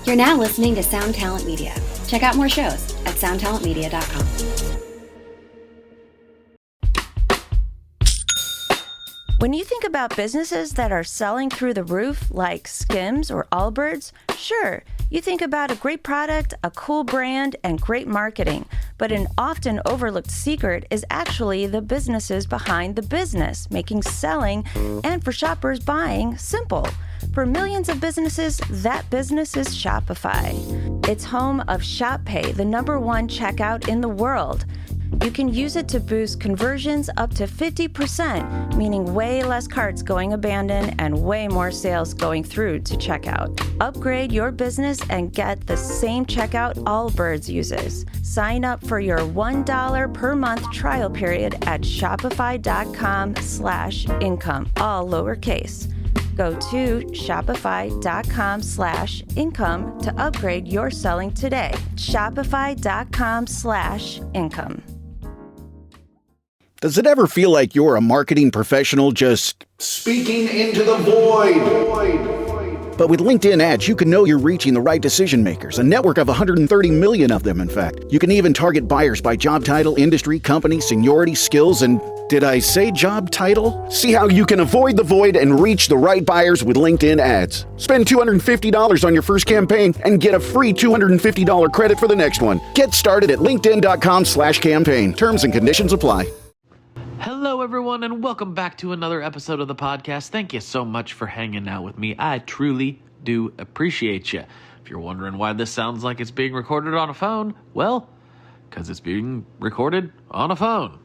You're now listening to Sound Talent Media. Check out more shows at soundtalentmedia.com. When you think about businesses that are selling through the roof, like Skims or Allbirds, sure, you think about a great product, a cool brand, and great marketing. But an often overlooked secret is actually the businesses behind the business, making selling and for shoppers buying simple. For millions of businesses, that business is Shopify. It's home of ShopPay, the #1 checkout in the world. You can use it to boost conversions up to 50%, meaning way less carts going abandoned and way more sales going through to checkout. Upgrade your business and get the same checkout Allbirds uses. Sign up for your $1 per month trial period at shopify.com/income, all lowercase. Go to shopify.com/income to upgrade your selling today. Shopify.com/income. Does it ever feel like you're a marketing professional just speaking into the void? But with LinkedIn ads, you can know you're reaching the right decision makers, a network of 130 million of them, in fact. You can even target buyers by job title, industry, company, seniority, skills, and did I say job title? See how you can avoid the void and reach the right buyers with LinkedIn ads. Spend $250 on your first campaign and get a free $250 credit for the next one. Get started at linkedin.com/campaign. Terms and conditions apply. Hello, everyone, and welcome back to another episode of the podcast. Thank you so much for hanging out with me. I truly do appreciate you. If you're wondering why this sounds like it's being recorded on a phone, well, because it's being recorded on a phone.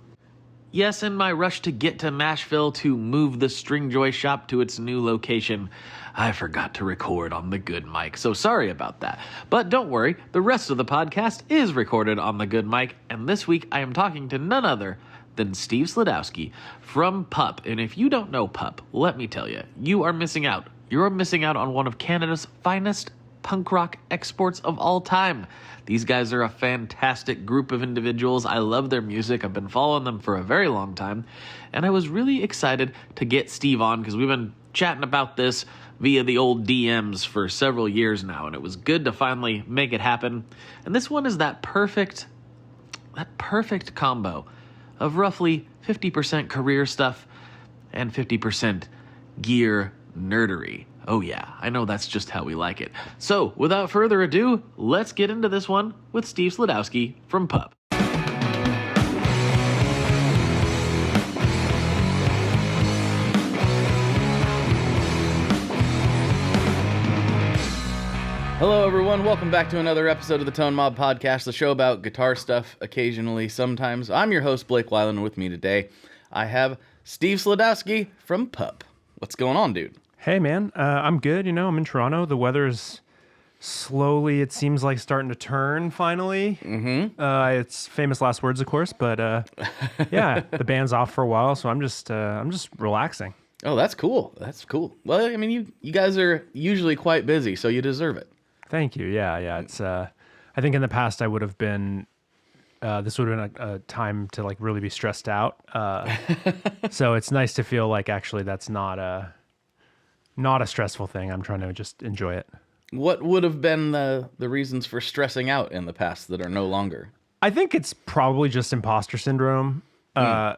Yes, in my rush to get to Nashville to move the Stringjoy shop to its new location, I forgot to record on the good mic, so sorry about that. But don't worry, the rest of the podcast is recorded on the good mic, and this week I am talking to none other than Steve Sladkowski from PUP. And if you don't know PUP, let me tell you, you are missing out. You're missing out on one of Canada's finest punk rock exports of all time. These guys are a fantastic group of individuals. I love their music. I've been following them for a very long time. And I was really excited to get Steve on because we've been chatting about this via the old DMs for several years now. And it was good to finally make it happen. And this one is that perfect combo of roughly 50% career stuff and 50% gear nerdery. Oh yeah, I know that's just how we like it. So, without further ado, let's get into this one with Steve Sladkowski from PUP. Hello, everyone. Welcome back to another episode of the Tone Mob Podcast, the show about guitar stuff, occasionally, sometimes. I'm your host, Blake Weiland, and with me today, I have Steve Sladkowski from PUP. What's going on, dude? Hey, man. I'm good. I'm in Toronto. The weather's slowly, it seems like, starting to turn, finally. Mm-hmm. It's famous last words, of course, but yeah, the band's off for a while, so I'm just relaxing. Oh, that's cool. That's cool. Well, I mean, you guys are usually quite busy, so you deserve it. Thank you. Yeah. It's. I think in the past I would have been. This would have been a time to like really be stressed out. So it's nice to feel like actually that's not a stressful thing. I'm trying to just enjoy it. What would have been the reasons for stressing out in the past that are no longer? I think it's probably just imposter syndrome,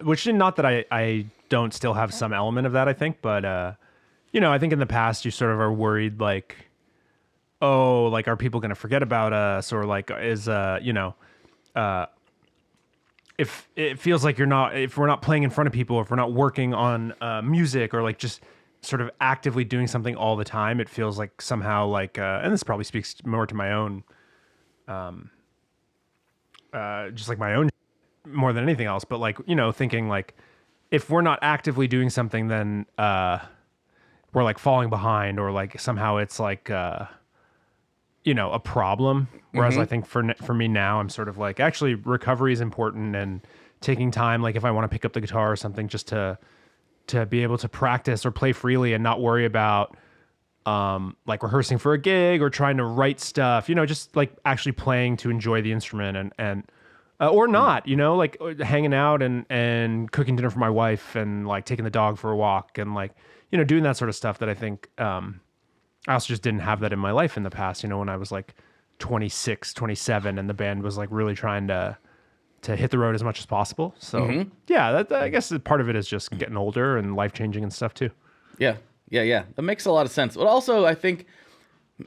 which not that I don't still have some element of that. I think, but I think in the past you sort of are worried like, oh, like, are people going to forget about us? Or like, if it feels like if we're not playing in front of people, if we're not working on music or like just sort of actively doing something all the time, it feels like somehow like, and this probably speaks more to my own, just like my own more than anything else, but like, thinking like, if we're not actively doing something, then we're like falling behind or like somehow it's like, a problem. Whereas I think for me now, I'm sort of like, actually recovery is important and taking time. Like if I want to pick up the guitar or something, just to be able to practice or play freely and not worry about like rehearsing for a gig or trying to write stuff, just like actually playing to enjoy the instrument and or not, like hanging out and cooking dinner for my wife and like taking the dog for a walk and like, doing that sort of stuff that I think I also just didn't have that in my life in the past, when I was like 26, 27, and the band was like really trying to hit the road as much as possible. So yeah, I guess part of it is just getting older and life changing and stuff too. Yeah. That makes a lot of sense. But also, I think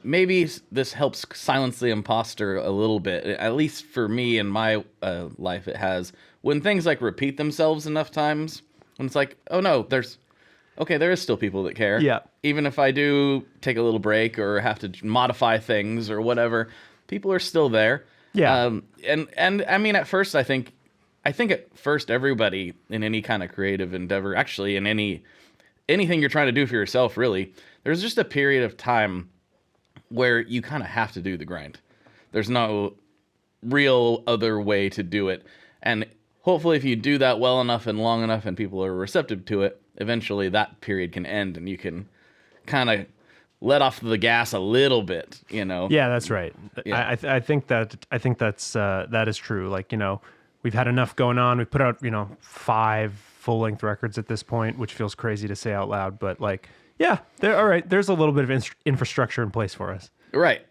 maybe this helps silence the imposter a little bit. At least for me in my life, it has. When things like repeat themselves enough times, when it's like, oh no, there is still people that care. Yeah. Even if I do take a little break or have to modify things or whatever, people are still there. Yeah. And I mean, at first, I think at first everybody in any kind of creative endeavor, actually in anything you're trying to do for yourself, really, there's just a period of time where you kind of have to do the grind. There's no real other way to do it. And hopefully if you do that well enough and long enough and people are receptive to it, eventually that period can end and you can kind of let off the gas a little bit, Yeah, that's right. Yeah. I think that is true. Like, we've had enough going on. We've put out, 5 full-length records at this point, which feels crazy to say out loud, but like, yeah, all right. There's a little bit of infrastructure in place for us. Right.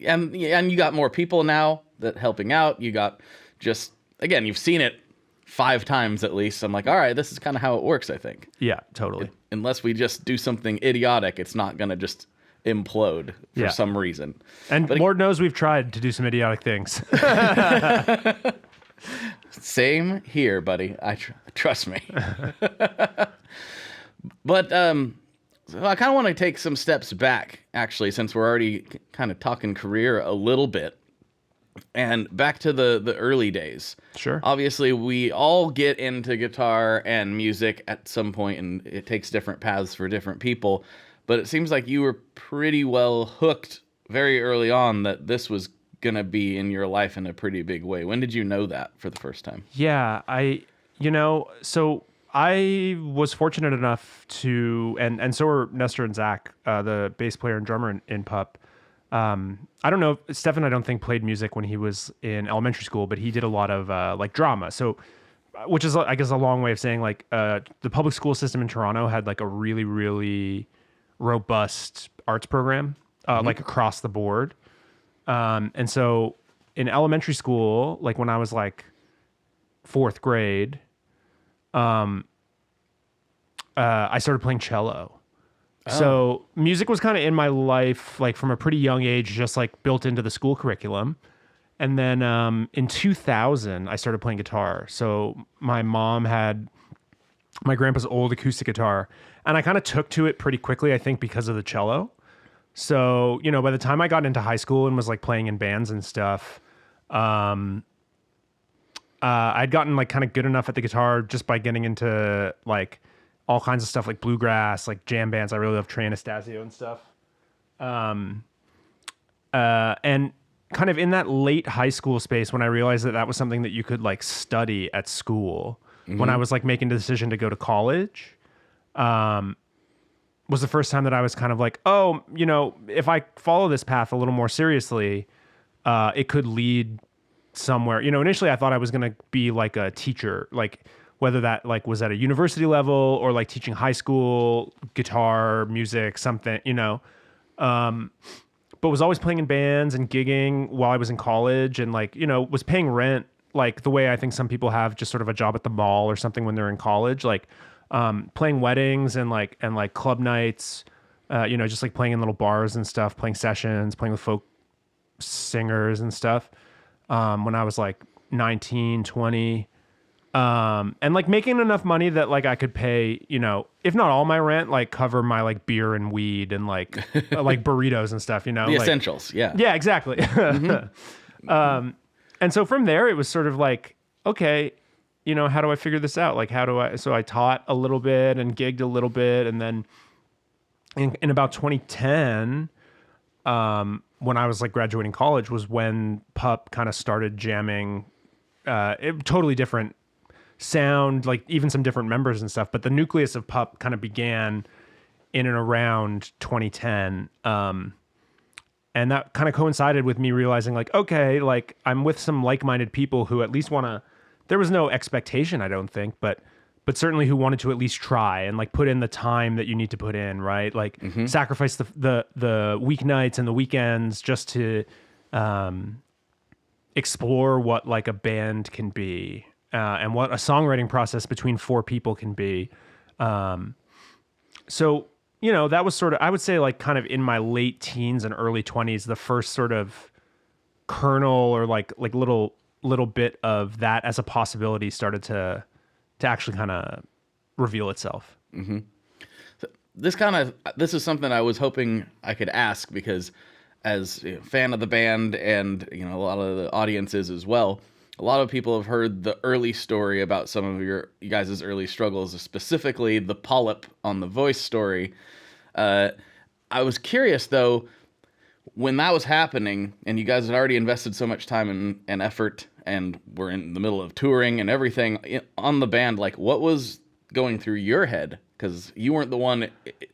And you got more people now that helping out. You got just, again, you've seen it 5 times at least. I'm like, all right, this is kind of how it works, I think. Yeah, totally. Unless we just do something idiotic, it's not going to just implode for some reason. And Lord knows we've tried to do some idiotic things. Same here, buddy. Trust me. But so I kind of want to take some steps back, actually, since we're already kind of talking career a little bit. And back to the early days. Sure. Obviously, we all get into guitar and music at some point, and it takes different paths for different people. But it seems like you were pretty well hooked very early on that this was going to be in your life in a pretty big way. When did you know that for the first time? Yeah, so I was fortunate enough to, and so were Nestor and Zach, the bass player and drummer in PUP. I don't know, Stefan, I don't think played music when he was in elementary school, but he did a lot of like drama. So, which is, I guess, a long way of saying like the public school system in Toronto had like a really, really robust arts program, like across the board. And so in elementary school, like when I was like 4th grade, I started playing cello. So music was kind of in my life, like from a pretty young age, just like built into the school curriculum. And then in 2000, I started playing guitar. So my mom had my grandpa's old acoustic guitar, and I kind of took to it pretty quickly, I think, because of the cello. So, by the time I got into high school and was like playing in bands and stuff, I'd gotten like kind of good enough at the guitar just by getting into like all kinds of stuff like bluegrass, like jam bands. I really love Trey Anastasio and stuff. And kind of in that late high school space when I realized that was something that you could like study at school, when I was like making the decision to go to college, was the first time that I was kind of like, oh, if I follow this path a little more seriously, it could lead somewhere. Initially I thought I was going to be like a teacher, like whether that like was at a university level or like teaching high school guitar, music, something, but was always playing in bands and gigging while I was in college, and like, was paying rent like the way I think some people have just sort of a job at the mall or something when they're in college, like playing weddings and like club nights, just like playing in little bars and stuff, playing sessions, playing with folk singers and stuff. When I was like 19, 20, and like making enough money that like I could pay, if not all my rent, like cover my like beer and weed and like like burritos and stuff, the like, essentials. Yeah. Yeah, exactly. And so from there it was sort of like, okay, how do I figure this out? Like, so I taught a little bit and gigged a little bit. And then in about 2010, when I was like graduating college, was when PUP kind of started jamming, totally different sound, like even some different members and stuff. But the nucleus of PUP kind of began in and around 2010. And that kind of coincided with me realizing like, okay, like I'm with some like-minded people who at least want to, there was no expectation, I don't think, but but certainly who wanted to at least try and like put in the time that you need to put in, right? Like sacrifice the weeknights and the weekends just to explore what like a band can be and what a songwriting process between four people can be. So, you know, that was sort of, I would say like kind of in my late teens and early 20s, the first sort of kernel or like little bit of that as a possibility started to actually kind of reveal itself. Mm-hmm. So this is something I was hoping I could ask because as a fan of the band and, you know, a lot of the audiences as well, a lot of people have heard the early story about some of you guys' early struggles, specifically the polyp on the voice story. I was curious though, when that was happening and you guys had already invested so much time and effort and were in the middle of touring and everything on the band, like what was going through your head? Because you weren't the one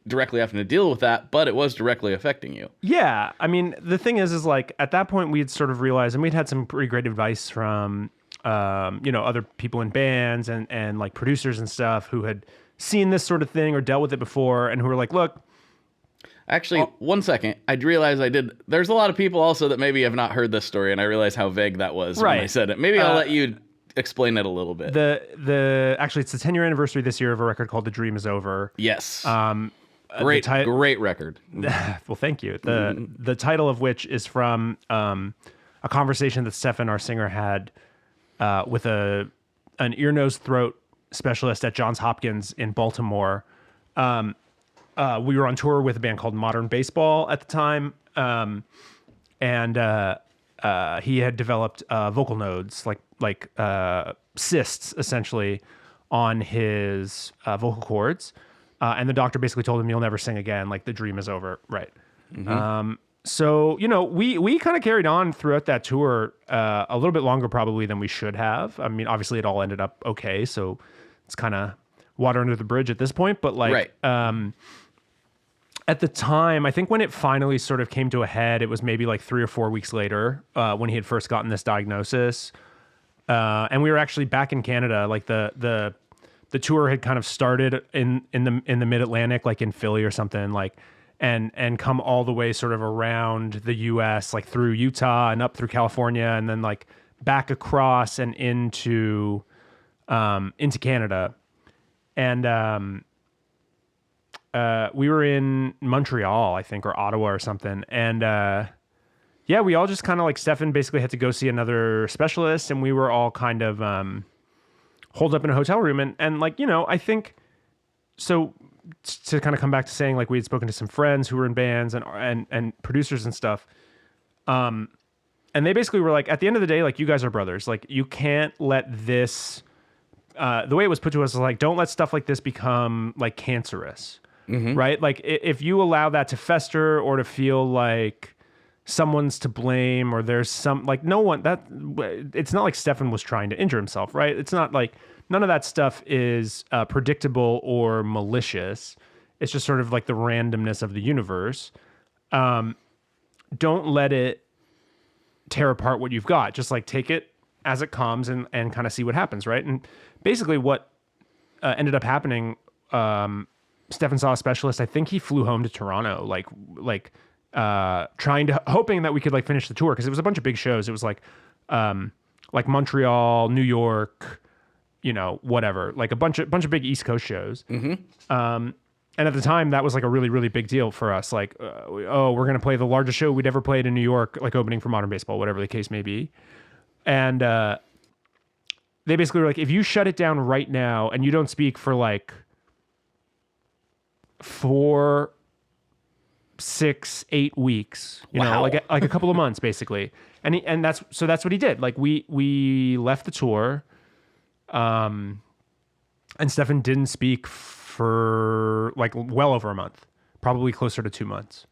directly having to deal with that, but it was directly affecting you. Yeah. I mean, the thing is like at that point we had sort of realized, and we'd had some pretty great advice from, you know, other people in bands and like producers and stuff who had seen this sort of thing or dealt with it before and who were like, look, actually, 1 second. I realized there's a lot of people also that maybe have not heard this story, and I realized how vague that was when I said it. Maybe I'll let you explain it a little bit. Actually, it's the 10-year anniversary this year of a record called The Dream Is Over. Yes. Great record. Well, thank you. The title of which is from a conversation that Stefan, our singer, had with an ear, nose, throat specialist at Johns Hopkins in Baltimore. We were on tour with a band called Modern Baseball at the time, and he had developed vocal nodes, like cysts, essentially, on his vocal cords. And the doctor basically told him, "You'll never sing again. Like the dream is over." Right. Mm-hmm. So, you know, we kind of carried on throughout that tour a little bit longer probably than we should have. I mean, obviously it all ended up okay, so it's kind of water under the bridge at this point. But like, at the time, I think when it finally sort of came to a head, it was maybe like 3 or 4 weeks later when he had first gotten this diagnosis. And we were actually back in Canada. Like the tour had kind of started in the Mid-Atlantic, like in Philly or something, like, and come all the way sort of around the US, like through Utah and up through California, and then like back across and into Canada. And we were in Montreal, I think, or Ottawa or something. And yeah, we all just kind of like, Stefan basically had to go see another specialist, and we were all kind of holed up in a hotel room. And like, you know, I think, so to kind of come back to saying, like, we had spoken to some friends who were in bands and producers and stuff. And they basically were like, at the end of the day, like, you guys are brothers. Like, you can't let this, the way it was put to us is like, don't let stuff like this become like cancerous, right? Like if you allow that to fester or to feel like someone's to blame, or there's some, like, no one, that it's not like Stefan was trying to injure himself, right? It's not like, none of that stuff is predictable or malicious. It's just sort of like the randomness of the universe. Don't let it tear apart what you've got. Just like take it as it comes and kind of see what happens, right? And basically what ended up happening, Stefan saw a specialist. I think he flew home to Toronto, hoping that we could like finish the tour, because it was a bunch of big shows. It was like Montreal, New York, you know, whatever, like a bunch of big East Coast shows. And at the time, that was like a really, really big deal for us. Like, we're going to play the largest show we'd ever played in New York, like opening for Modern Baseball, whatever the case may be. And they basically were like, if you shut it down right now and you don't speak for like 4, 6, 8 weeks, you know, like a couple of months basically. And that's what he did. Like we left the tour, and Stefan didn't speak for like well over a month, probably closer to 2 months.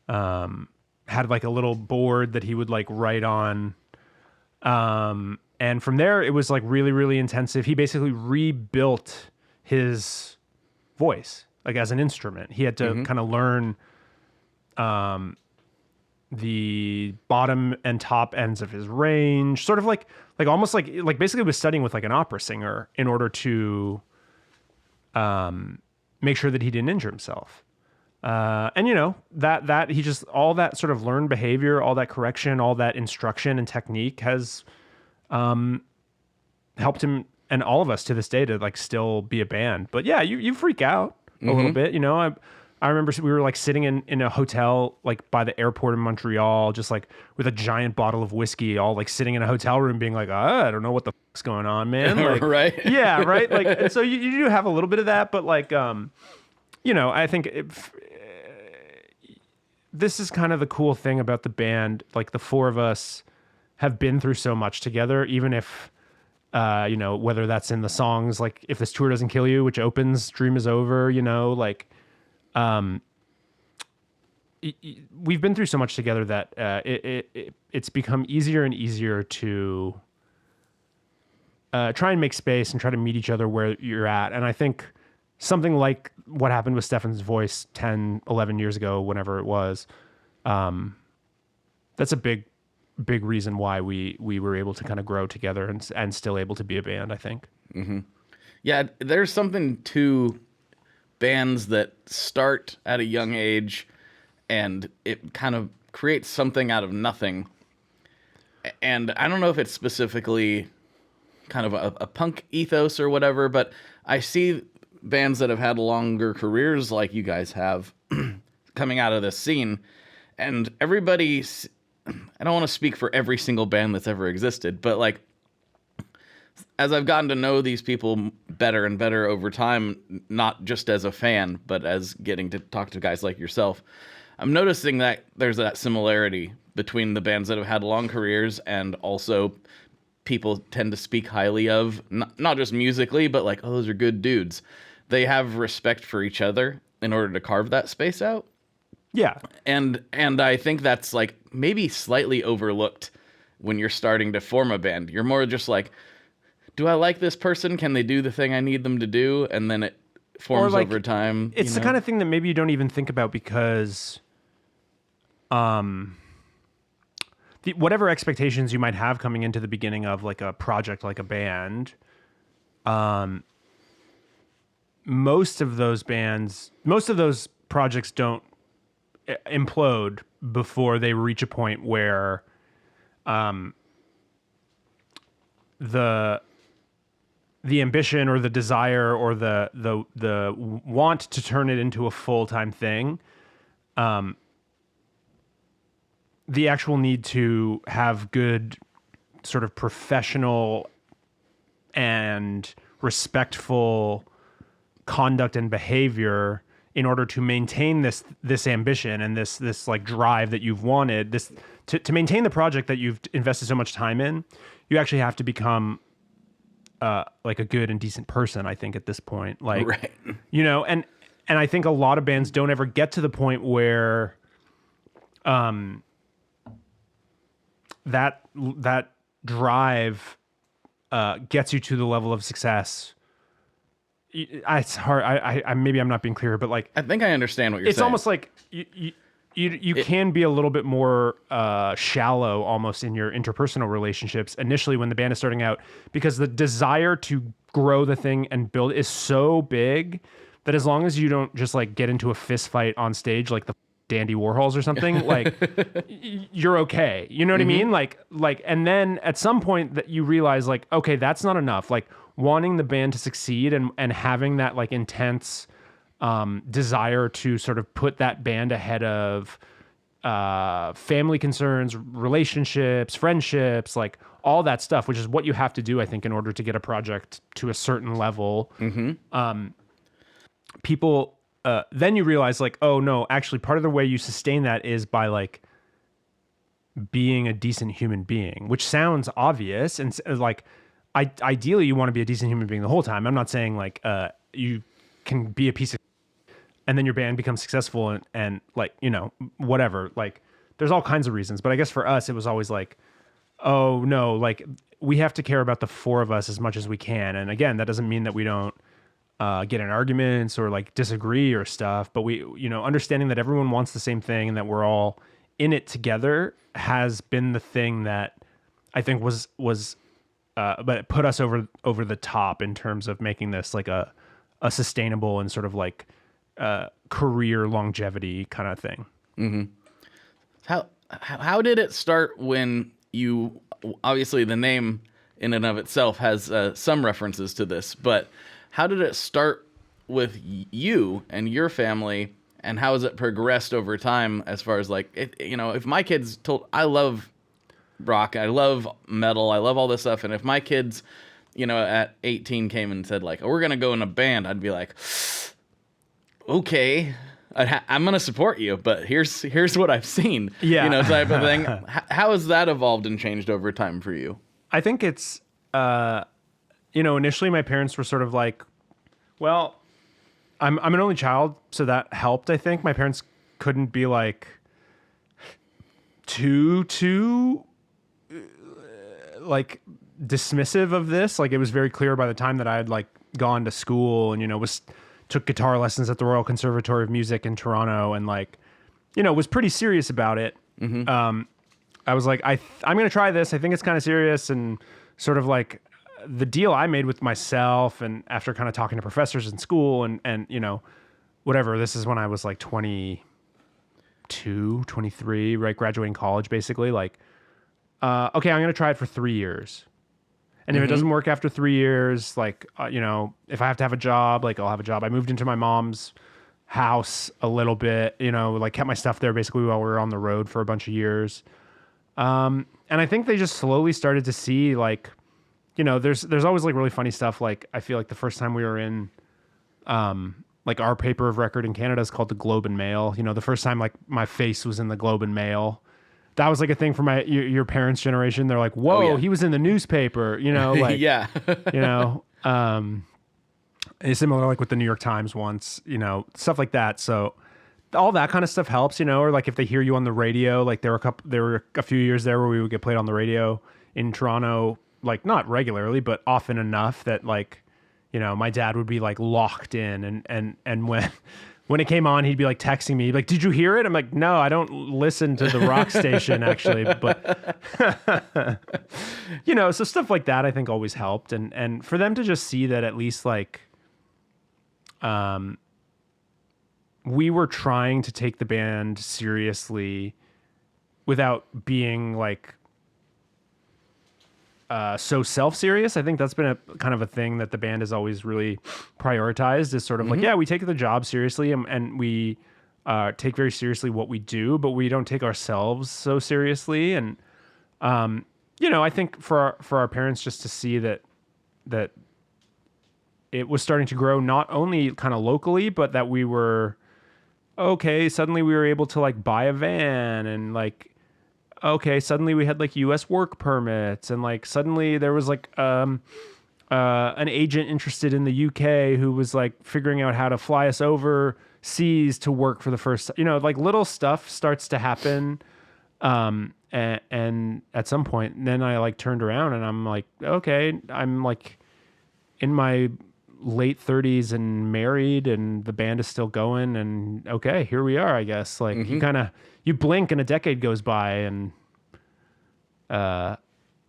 Had like a little board that he would like write on. And from there it was like really, really intensive. He basically rebuilt his voice, like as an instrument. He had to kind of learn, the bottom and top ends of his range, sort of like almost like basically was studying with like an opera singer in order to make sure that he didn't injure himself. And you know, that he just, all that sort of learned behavior, all that correction, all that instruction and technique has helped him and all of us to this day to like still be a band. But yeah, you freak out a little bit, you know. I remember we were like sitting in a hotel like by the airport in Montreal, just like with a giant bottle of whiskey, all like sitting in a hotel room being like, I don't know what the fuck's going on, man. Like, right. Yeah, right. Like, and so you do have a little bit of that, but like, you know, I think this is kind of the cool thing about the band. Like the four of us have been through so much together, even if, you know, whether that's in the songs, like If This Tour Doesn't Kill You, which opens Dream Is Over, you know, like, we've been through so much together that it's become easier and easier to try and make space and try to meet each other where you're at. And I think something like what happened with Stefan's voice 10, 11 years ago, whenever it was, that's a big reason why we were able to kind of grow together and still able to be a band, I think. Mm-hmm. Yeah, there's something to bands that start at a young age and it kind of creates something out of nothing. And I don't know if it's specifically kind of a punk ethos or whatever, but I see bands that have had longer careers like you guys have coming out of this scene, and everybody, I don't want to speak for every single band that's ever existed, but like, as I've gotten to know these people better and better over time, not just as a fan, but as getting to talk to guys like yourself, I'm noticing that there's that similarity between the bands that have had long careers and also people tend to speak highly of, not just musically, but like, oh, those are good dudes. They have respect for each other in order to carve that space out. Yeah. And I think that's like maybe slightly overlooked when you're starting to form a band. You're more just like, do I like this person? Can they do the thing I need them to do? And then it forms like, over time. It's the kind of thing that maybe you don't even think about because whatever expectations you might have coming into the beginning of like a project, like a band, most of those projects don't implode before they reach a point where the ambition or the desire or the want to turn it into a full-time thing, the actual need to have good sort of professional and respectful conduct and behavior in order to maintain this ambition and this like drive that you've wanted, this to maintain the project that you've invested so much time in, you actually have to become like a good and decent person, I think, at this point. Like, right. You know, and I think a lot of bands don't ever get to the point where that drive gets you to the level of success. It's hard. I maybe I'm not being clear, but like, I think I understand what you're saying. It's almost like you can be a little bit more shallow almost in your interpersonal relationships initially when the band is starting out, because the desire to grow the thing and build is so big that as long as you don't just like get into a fist fight on stage like the Dandy Warhols or something, like you're okay. You know what I mean? Like, and then at some point that you realize like, okay, that's not enough. Like wanting the band to succeed and having that like intense desire to sort of put that band ahead of family concerns, relationships, friendships, like all that stuff, which is what you have to do, I think, in order to get a project to a certain level. People, then you realize like, oh no, actually part of the way you sustain that is by like being a decent human being, which sounds obvious. And like, ideally you want to be a decent human being the whole time. I'm not saying like, you can be a piece of and then your band becomes successful and like, you know, whatever, like there's all kinds of reasons. But I guess for us, it was always like, oh no, like we have to care about the four of us as much as we can. And again, that doesn't mean that we don't get in arguments or like disagree or stuff, but we, you know, understanding that everyone wants the same thing and that we're all in it together has been the thing that I think but it put us over the top in terms of making this like a a sustainable and sort of like career longevity kind of thing. How did it start when you, obviously the name in and of itself has some references to this, but how did it start with you and your family, and how has it progressed over time as far as like, if my kids I love rock, I love metal, I love all this stuff, and if my kids, at 18 came and said like, oh, we're going to go in a band, I'd be like, okay, I'm going to support you, but here's what I've seen, type of thing. How has that evolved and changed over time for you? I think it's, initially my parents were sort of like, well, I'm an only child, so that helped. I think my parents couldn't be like too like dismissive of this. Like it was very clear by the time that I had like gone to school and, took guitar lessons at the Royal Conservatory of Music in Toronto and like, was pretty serious about it. I was like, I'm going to try this. I think it's kind of serious. And sort of like the deal I made with myself, and after kind of talking to professors in school and whatever, this is when I was like 22, 23, right? Graduating college, basically. Like, okay, I'm going to try it for 3 years. And if it doesn't work after 3 years, like, if I have to have a job, like I'll have a job. I moved into my mom's house a little bit, like kept my stuff there basically while we were on the road for a bunch of years. And I think they just slowly started to see like, there's always like really funny stuff. Like I feel like the first time we were in, like our paper of record in Canada is called the Globe and Mail. The first time like my face was in the Globe and Mail, that was like a thing for your parents' generation. They're like, whoa, oh, yeah. He was in the newspaper, like, yeah, it's similar like with the New York Times once, stuff like that. So all that kind of stuff helps, or like if they hear you on the radio, like there were a few years there where we would get played on the radio in Toronto, like not regularly, but often enough that like, my dad would be like locked in and when it came on, he'd be like texting me, like, did you hear it? I'm like, no, I don't listen to the rock station actually. But, so stuff like that, I think always helped. And for them to just see that at least like, we were trying to take the band seriously without being like, so self-serious. I think that's been a kind of a thing that the band has always really prioritized, is sort of like, yeah, we take the job seriously and we take very seriously what we do, but we don't take ourselves so seriously. And, I think for our parents just to see that it was starting to grow, not only kind of locally, but that we were, okay, suddenly we were able to like buy a van and like, okay, suddenly we had like US work permits, and like suddenly there was like an agent interested in the UK who was like figuring out how to fly us overseas to work for the first, like little stuff starts to happen. And at some point then I like turned around and I'm like, okay, I'm like in my late 30s and married and the band is still going, and okay, here we are, I guess. Like you blink and a decade goes by and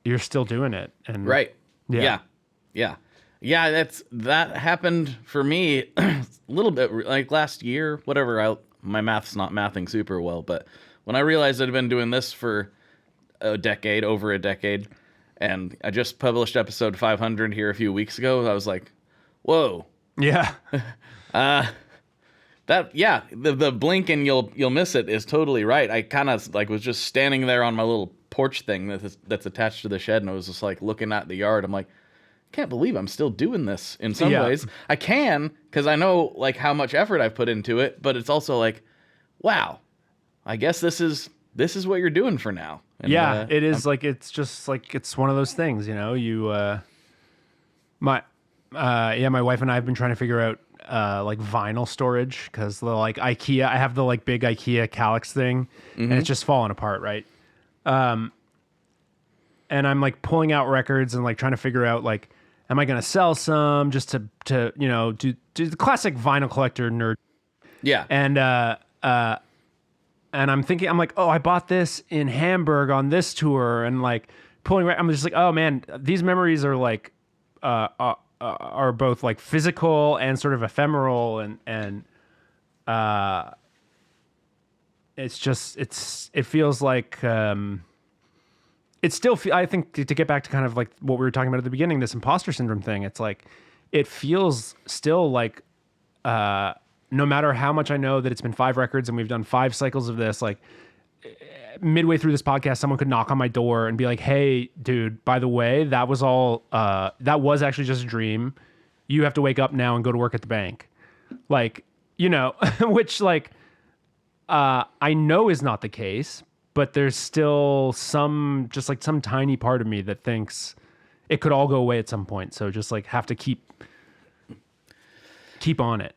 you're still doing it. And right. Yeah. That happened for me a little bit like last year, whatever. My math's not mathing super well, but when I realized I'd been doing this for over a decade, and I just published episode 500 here a few weeks ago, I was like, whoa. Yeah. The blink and you'll miss it is totally right. I kind of like was just standing there on my little porch thing that's attached to the shed, and I was just like looking at the yard. I'm like, I can't believe I'm still doing this in some ways. I can, because I know like how much effort I've put into it, but it's also like, wow, I guess this is what you're doing for now. And, it is like, it's just like, it's one of those things, my wife and I have been trying to figure out like vinyl storage, because the like IKEA, I have the like big IKEA Calyx thing, and it's just falling apart, right? And I'm like pulling out records and like trying to figure out like, am I going to sell some just to do the classic vinyl collector nerd? Yeah. And I'm thinking, I'm like, oh, I bought this in Hamburg on this tour, and like I'm just like, oh man, these memories are like, are both like physical and sort of ephemeral, and it feels like it's still, I think, to get back to kind of like what we were talking about at the beginning, this imposter syndrome thing, it's like, it feels still like, no matter how much I know that it's been 5 records and we've done 5 cycles of this, like midway through this podcast, someone could knock on my door and be like, hey dude, by the way, that was actually just a dream. You have to wake up now and go to work at the bank. Like, which like, I know is not the case, but there's still some tiny part of me that thinks it could all go away at some point. So just like have to keep on it.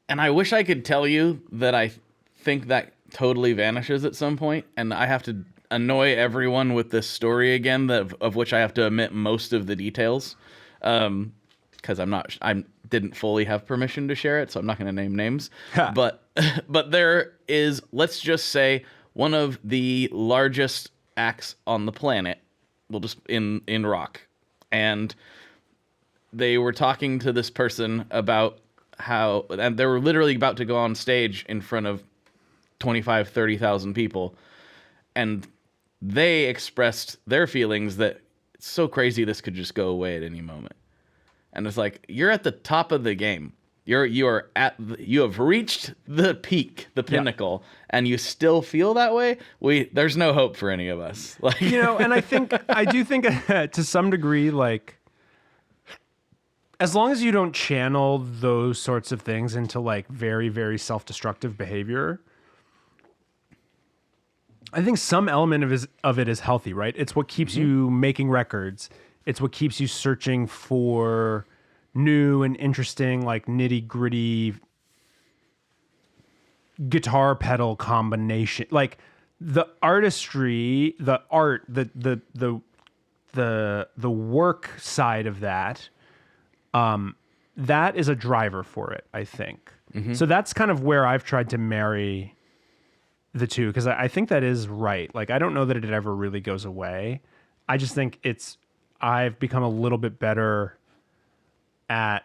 And I wish I could tell you that I think that totally vanishes at some point, and I have to annoy everyone with this story again, of which I have to omit most of the details, because I didn't fully have permission to share it, so I'm not going to name names. But there is, let's just say, one of the largest acts on the planet, well, just in rock, and they were talking to this person about how, and they were literally about to go on stage in front of 25, 30,000 people, and they expressed their feelings that it's so crazy this could just go away at any moment. And it's like, you're at the top of the game. You have reached the peak, the pinnacle, and you still feel that way. There's no hope for any of us. Like, and I do think to some degree, like, as long as you don't channel those sorts of things into like very, very self-destructive behavior, I think some element of it is healthy, right? It's what keeps you making records. It's what keeps you searching for new and interesting, like nitty-gritty guitar pedal combination. Like the artistry, the art, the work side of that, that is a driver for it, I think. So that's kind of where I've tried to marry the two, because I think that is right. Like, I don't know that it ever really goes away. I just think I've become a little bit better at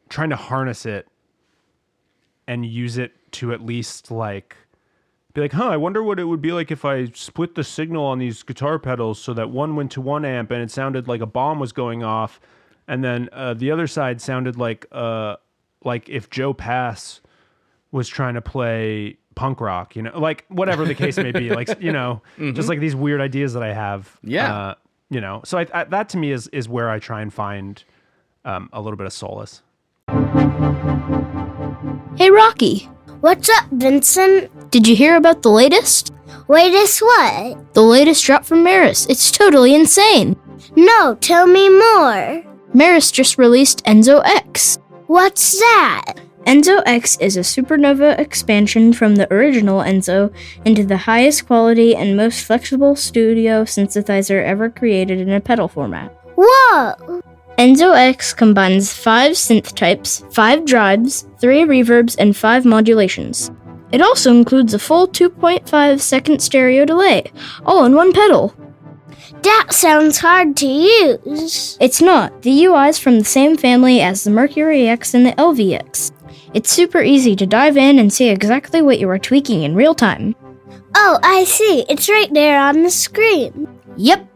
trying to harness it and use it to at least like be like, I wonder what it would be like if I split the signal on these guitar pedals so that one went to one amp and it sounded like a bomb was going off, and then the other side sounded like if Joe Pass was trying to play punk rock, like whatever the case may be, like, just like these weird ideas that I have. Yeah. So I that to me is where I try and find a little bit of solace. Hey, Rocky. What's up, Vincent? Did you hear about the latest? Latest what? The latest drop from Maris. It's totally insane. No, tell me more. Maris just released Enzo X. What's that? Enzo X is a supernova expansion from the original Enzo into the highest quality and most flexible studio synthesizer ever created in a pedal format. Whoa! Enzo X combines 5 synth types, 5 drives, 3 reverbs, and 5 modulations. It also includes a full 2.5 second stereo delay, all in one pedal. That sounds hard to use. It's not. The UI is from the same family as the Mercury X and the LVX. It's super easy to dive in and see exactly what you are tweaking in real time. Oh, I see. It's right there on the screen. Yep.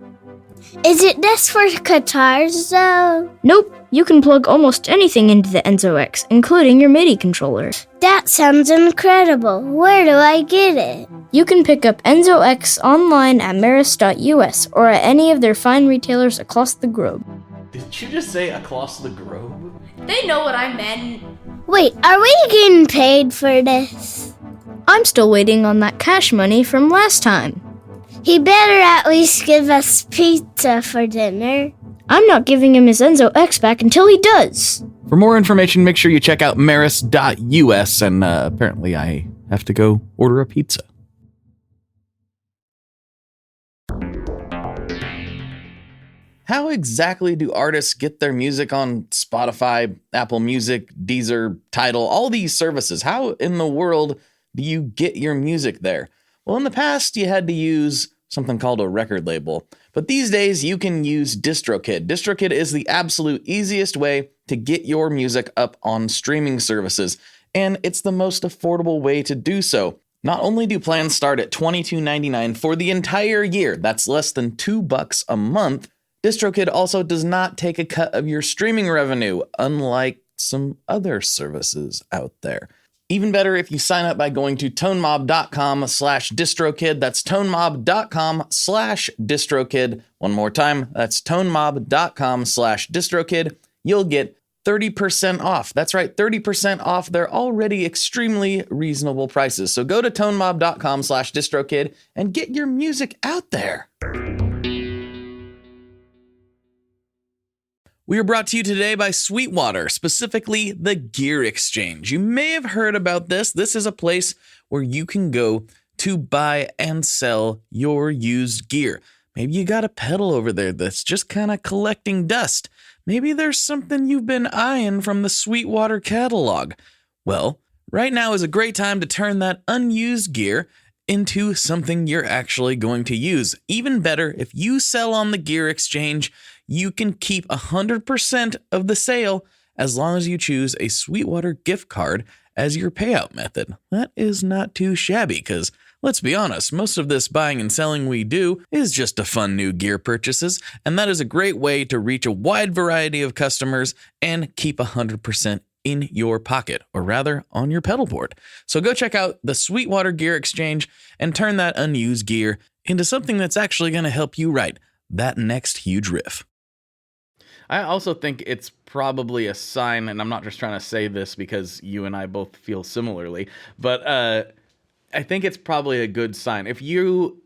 Is it this for guitars, though? Nope. You can plug almost anything into the Enzo X, including your MIDI controller. That sounds incredible. Where do I get it? You can pick up Enzo X online at maris.us or at any of their fine retailers across the globe. Did you just say across the globe? They know what I meant. Wait, are we getting paid for this? I'm still waiting on that cash money from last time. He better at least give us pizza for dinner. I'm not giving him his Enzo X back until he does. For more information, make sure you check out maris.us, and apparently I have to go order a pizza. How exactly do artists get their music on Spotify, Apple Music, Deezer, Tidal, all these services? How in the world do you get your music there? Well, in the past, you had to use something called a record label. But these days you can use DistroKid. DistroKid is the absolute easiest way to get your music up on streaming services, and it's the most affordable way to do so. Not only do plans start at $22.99 for the entire year, that's less than $2 a month, DistroKid also does not take a cut of your streaming revenue, unlike some other services out there. Even better if you sign up by going to tonemob.com/distrokid. That's tonemob.com/distrokid. One more time, that's tonemob.com/distrokid. You'll get 30% off. That's right, 30% off their already extremely reasonable prices. So go to tonemob.com/distrokid and get your music out there. We are brought to you today by Sweetwater, specifically the Gear Exchange. You may have heard about this. This is a place where you can go to buy and sell your used gear. Maybe you got a pedal over there that's just kind of collecting dust. Maybe there's something you've been eyeing from the Sweetwater catalog. Well, right now is a great time to turn that unused gear into something you're actually going to use. Even better, if you sell on the Gear Exchange, you can keep 100% of the sale as long as you choose a Sweetwater gift card as your payout method. That is not too shabby because, let's be honest, most of this buying and selling we do is just to fund new gear purchases, and that is a great way to reach a wide variety of customers and keep 100% in your pocket, or rather on your pedal board. So go check out the Sweetwater Gear Exchange and turn that unused gear into something that's actually going to help you write that next huge riff. I also think it's probably a sign, and I'm not just trying to say this because you and I both feel similarly, but I think it's probably a good sign. If you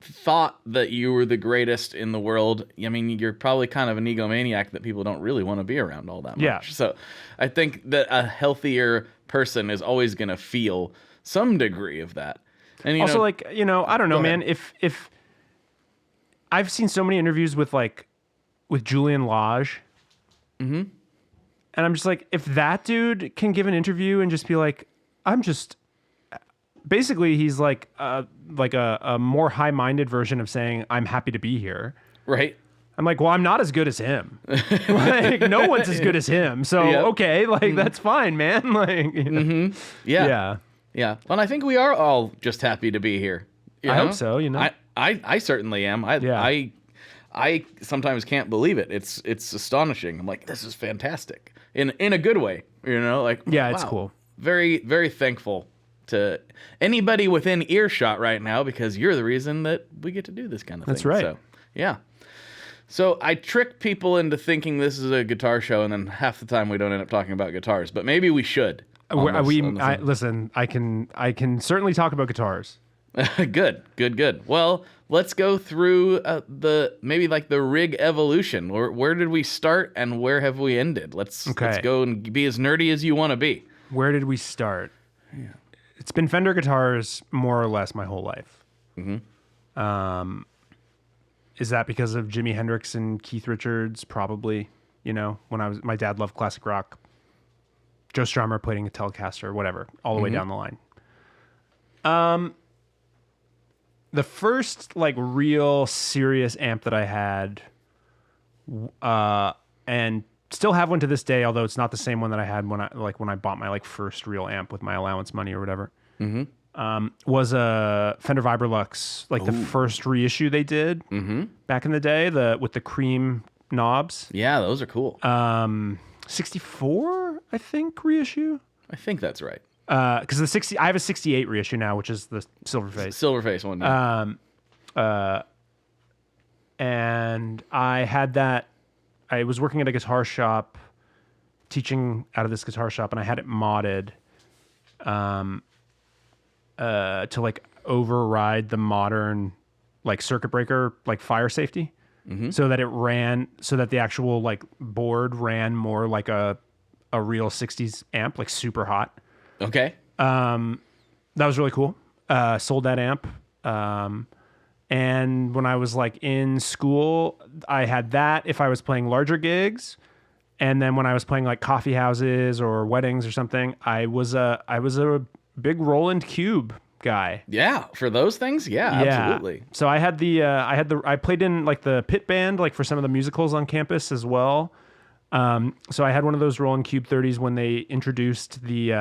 thought that you were the greatest in the world, I mean, you're probably kind of an egomaniac that people don't really want to be around all that much. Yeah. So I think that a healthier person is always going to feel some degree of that. And Also, I don't know, man. ahead. If I've seen so many interviews with Julian Lage, and I'm just like, if that dude can give an interview and just be like, basically he's like a more high-minded version of saying, I'm happy to be here. Right. I'm like, well, I'm not as good as him. Like, no one's as good as him. So, okay, that's fine, man. Like, Yeah. Yeah. Well, I think we are all just happy to be here. I hope so, I certainly am. I sometimes can't believe it. It's astonishing. I'm like, this is fantastic. In a good way, it's cool. Very, very thankful to anybody within earshot right now because you're the reason that we get to do this kind of thing. That's right. So, yeah. So I trick people into thinking this is a guitar show, and then half the time we don't end up talking about guitars. But maybe we should. Listen, I can certainly talk about guitars. Good. Well, let's go through the rig evolution. Where did we start and where have we ended? Let's go and be as nerdy as you want to be. Where did we start? Yeah. It's been Fender guitars more or less my whole life. Mm-hmm. Is that because of Jimi Hendrix and Keith Richards? Probably. When my dad loved classic rock. Joe Strummer playing a Telecaster, whatever, all the way down the line. The first real serious amp that I had, and still have one to this day, although it's not the same one that I had when I bought my first real amp with my allowance money or whatever. Was a Fender Vibrolux, the first reissue they did back in the day, with the cream knobs. Yeah, those are cool. 64, I think, reissue. I think that's right. Because I have a 68 reissue now, which is the Silverface one. And I had that. I was working at a guitar shop, teaching out of this guitar shop, and I had it modded, to override the modern circuit breaker fire safety, so that the actual board ran more like a real 60s amp, super hot. Okay. That was really cool. Sold that amp. And when I was in school, I had that if I was playing larger gigs. And then when I was playing coffee houses or weddings or something, I was a big Roland Cube guy. Yeah, for those things, absolutely. So I played in like the pit band, like for some of the musicals on campus as well. So I had one of those Roland Cube 30s when they introduced the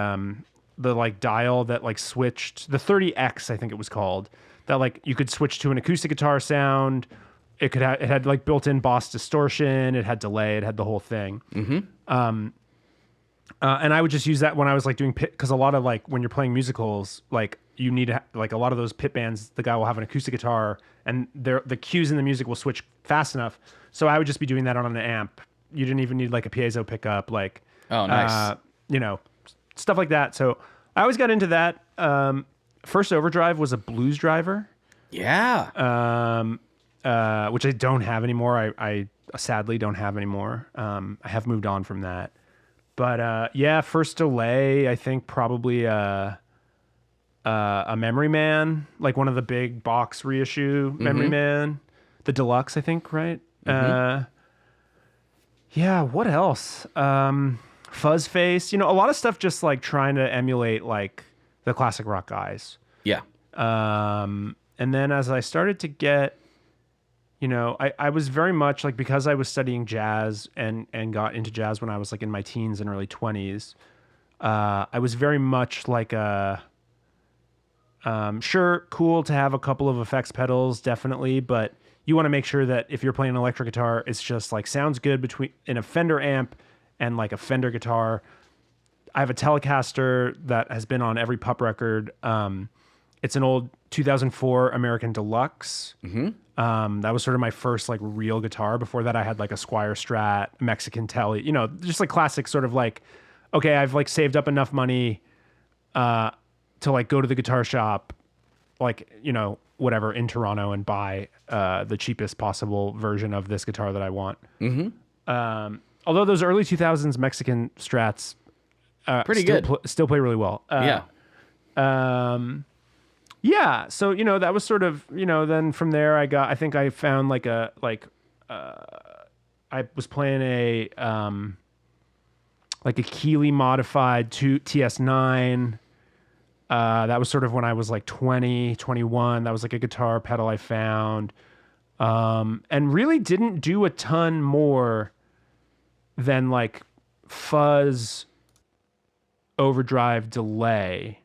like dial that like switched the 30X, I think it was called, that like you could switch to an acoustic guitar sound. It had like built-in Boss distortion. It had delay. It had the whole thing. And I would just use that when I was like doing pit, because a lot of like when you're playing musicals, like you need to like a lot of those pit bands, the guy will have an acoustic guitar and the cues in the music will switch fast enough. So I would just be doing that on an amp. You didn't even need like a piezo pickup, like nice, stuff like that. So I always got into that. First overdrive was a blues driver. Yeah. Which I don't have anymore. I sadly don't have anymore. I have moved on from that. But first delay, I think probably a Memory Man, like one of the big box reissue Memory Man, the deluxe, I think, right? What else? Fuzz Face, a lot of stuff just like trying to emulate like the classic rock guys. Yeah. And then as I started to get, I was very much like, because I was studying jazz and got into jazz when I was like in my teens and early 20s, I was very much like sure, cool to have a couple of effects pedals, definitely, but you want to make sure that if you're playing an electric guitar, it's just like sounds good in a Fender amp and like a Fender guitar. I have a Telecaster that has been on every PUP record. It's an old 2004 American Deluxe. That was sort of my first like real guitar. Before that, I had like a Squier Strat, Mexican Tele, just like classic sort of like, okay, I've like saved up enough money to like go to the guitar shop, like, whatever in Toronto and buy the cheapest possible version of this guitar that I want. Although those early 2000s Mexican Strats pretty good. Still play really well. So, that was sort of, then from there I think I found I was playing a Keeley modified TS9. That was sort of when I was like 20, 21. That was like a guitar pedal I found. And really didn't do a ton more than like fuzz, overdrive, delay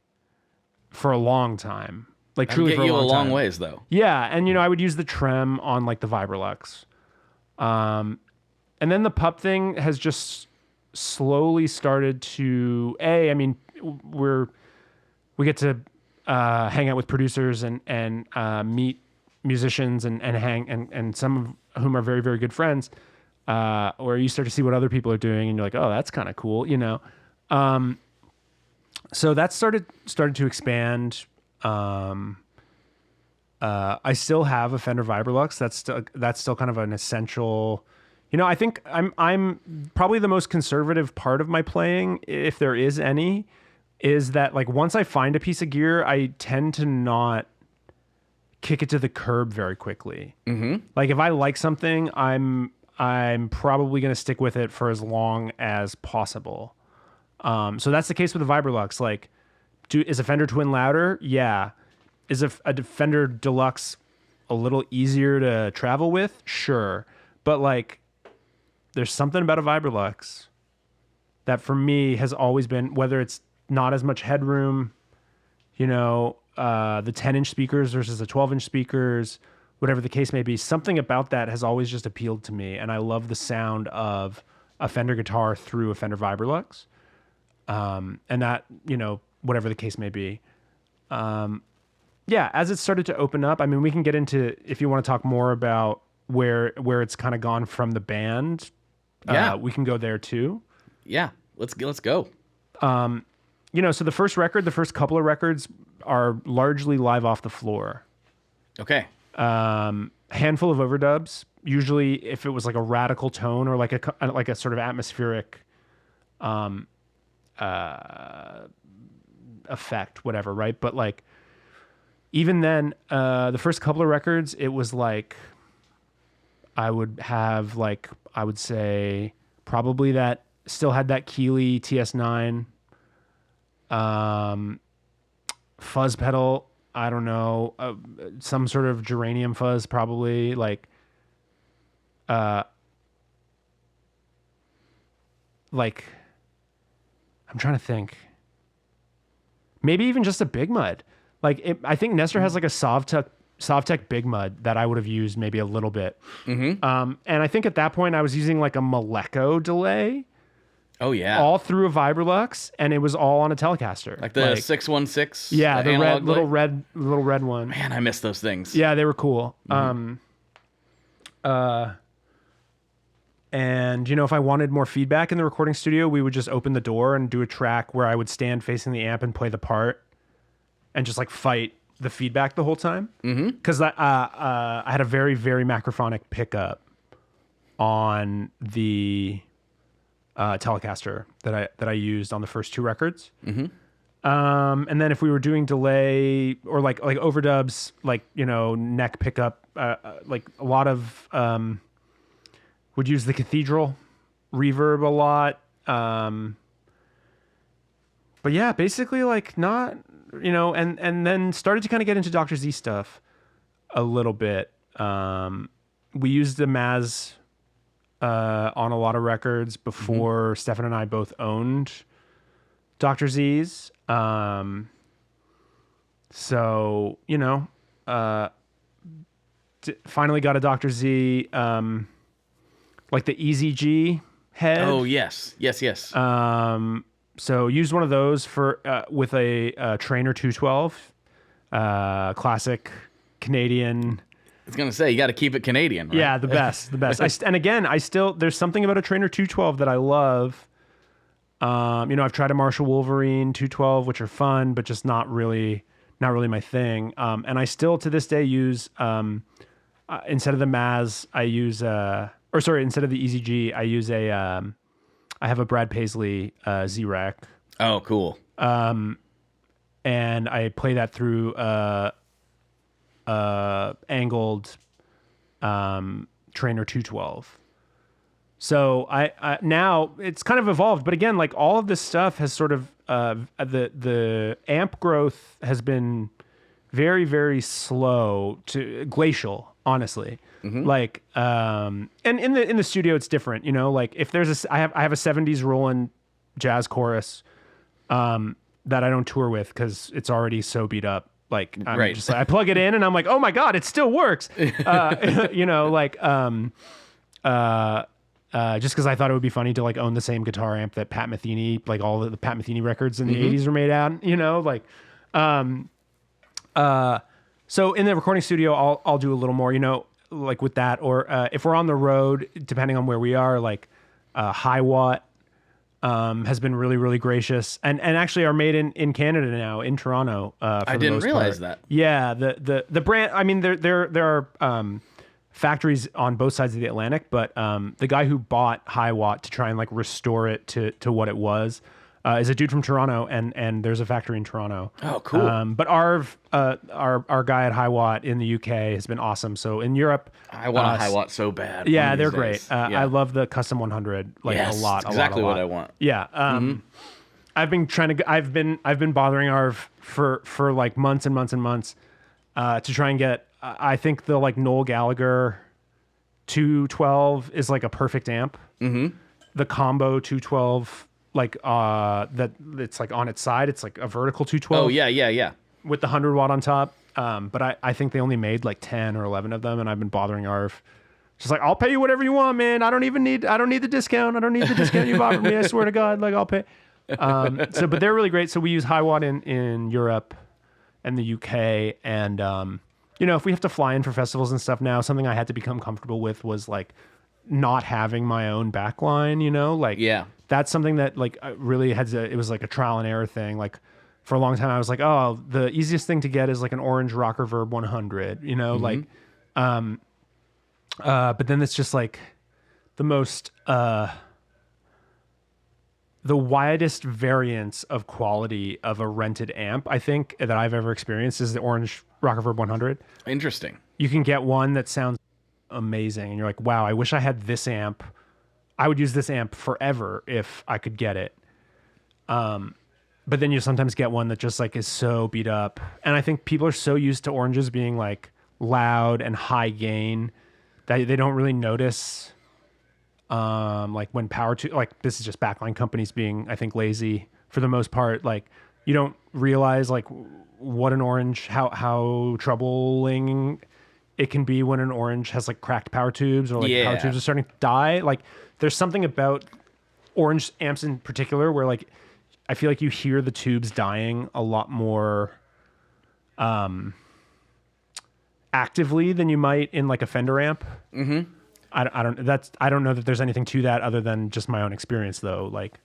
for a long time. Like truly for a long time. Get you a long ways though. Yeah, and I would use the trem on like the Vibrolux. And then the PUP thing has just slowly started to we get to hang out with producers and meet musicians and hang and some of whom are very, very good friends, where you start to see what other people are doing and you're like, oh, that's kind of cool, So that started to expand. I still have a Fender Vibrolux. That's still kind of an essential. I think I'm probably the most conservative part of my playing, if there is any, is that like once I find a piece of gear, I tend to not kick it to the curb very quickly. Like if I like something, I'm probably going to stick with it for as long as possible. So that's the case with the Vibrolux. Like, is a Fender Twin louder? Yeah. Is a Fender Deluxe a little easier to travel with? Sure. But like, there's something about a Vibrolux that for me has always been, whether it's not as much headroom, the 10-inch speakers versus the 12-inch speakers, whatever the case may be, something about that has always just appealed to me. And I love the sound of a Fender guitar through a Fender Vibrolux. And that, whatever the case may be. As it started to open up, we can get into, if you want to talk more about where it's kind of gone from the band. We can go there too. Yeah, let's go. So the first couple of records are largely live off the floor. Okay. Handful of overdubs. Usually, if it was like a radical tone or like a sort of atmospheric effect, whatever, right? But like, even then, the first couple of records, it was like, I would say probably that still had that Keeley TS9, fuzz pedal, I don't know, some sort of geranium fuzz probably, like I'm trying to think. Maybe even just a Big Mud. I think Nestor has like a Sovtech Big Mud that I would have used maybe a little bit. And I think at that point I was using like a Maleco delay. Oh yeah. All through a Vibrolux, and it was all on a Telecaster. Like the 616. Yeah, the little red one. Man, I miss those things. Yeah, they were cool. And if I wanted more feedback in the recording studio, we would just open the door and do a track where I would stand facing the amp and play the part, and just like fight the feedback the whole time. Because I had a very, very macrophonic pickup on the Telecaster that I used on the first 2 records. And then if we were doing delay or like overdubs, neck pickup, like a lot of would use the Cathedral reverb a lot. But yeah, basically like not, and then started to kind of get into Dr. Z stuff a little bit. We used the Maz on a lot of records before Stefan and I both owned Dr. Z's. So, finally got a Dr. Z, like the Easy G head. Oh, yes. So used one of those for with a Trainer 212, classic Canadian. I was going to say, you got to keep it Canadian, right? Yeah, the best. And again, there's something about a Trainer 212 that I love. I've tried a Marshall Wolverine 212, which are fun, but just not really my thing. And I still to this day use, instead of the Maz, I use, instead of the Easy G, I use I have a Brad Paisley Z-Rack. Oh, cool. And I play that through angled Trainer 212. So I now it's kind of evolved, but again, like all of this stuff has sort of the amp growth has been very, very slow to glacial, honestly. Like and in the studio it's different, like if there's I have a 70s Roland jazz chorus that I don't tour with because it's already so beat up. Like I'm just like, I plug it in and I'm like, oh my God, it still works. Just because I thought it would be funny to like own the same guitar amp that Pat Metheny, like all the Pat Metheny records in the 80s were made out, so in the recording studio, I'll do a little more, like with that, or if we're on the road, depending on where we are, like High Watt has been really, really gracious, and actually are made in Canada now, in Toronto. I didn't realize that. Yeah, the brand. I mean, there are factories on both sides of the Atlantic, but the guy who bought High Watt to try and like restore it to what it was is a dude from Toronto, and there's a factory in Toronto. Oh, cool. But our guy at High Watt in the UK has been awesome. So in Europe, I want a High Watt so bad. Yeah, they're great. I love the Custom 100 a lot. Exactly what I want. Yeah. I've been bothering Arv for like months and months and months to try and get. I think the like Noel Gallagher 212 is like a perfect amp. The combo 212. Like that it's like on its side, it's like a vertical 212. Oh yeah. With the 100 watt on top. But I think they only made like 10 or 11 of them, and I've been bothering Arv. Just like, I'll pay you whatever you want, man. I don't need the discount. I don't need the discount you've offered me. I swear to God, like I'll pay. But they're really great. So we use High Watt in Europe and the UK, and if we have to fly in for festivals and stuff now, something I had to become comfortable with was like not having my own backline. Yeah. That's something that like really it was like a trial and error thing. Like for a long time I was like, oh, the easiest thing to get is like an orange Rocker Verb 100, but then it's just like the most, the widest variance of quality of a rented amp, I think, that I've ever experienced is the orange Rocker Verb 100. Interesting. You can get one that sounds amazing and you're like, wow, I wish I had this amp. I would use this amp forever if I could get it. And but then you sometimes get one that just like is so beat up. And I think people are so used to oranges being like loud and high gain that they don't really notice like when power to like this is just backline companies being, I think, lazy for the most part. Like you don't realize like what an orange, how troubling it can be when an orange has like cracked power tubes or like power tubes are starting to die. Like there's something about orange amps in particular where like I feel like you hear the tubes dying a lot more actively than you might in like a Fender amp. Mm-hmm. I don't know that there's anything to that other than just my own experience though. Like,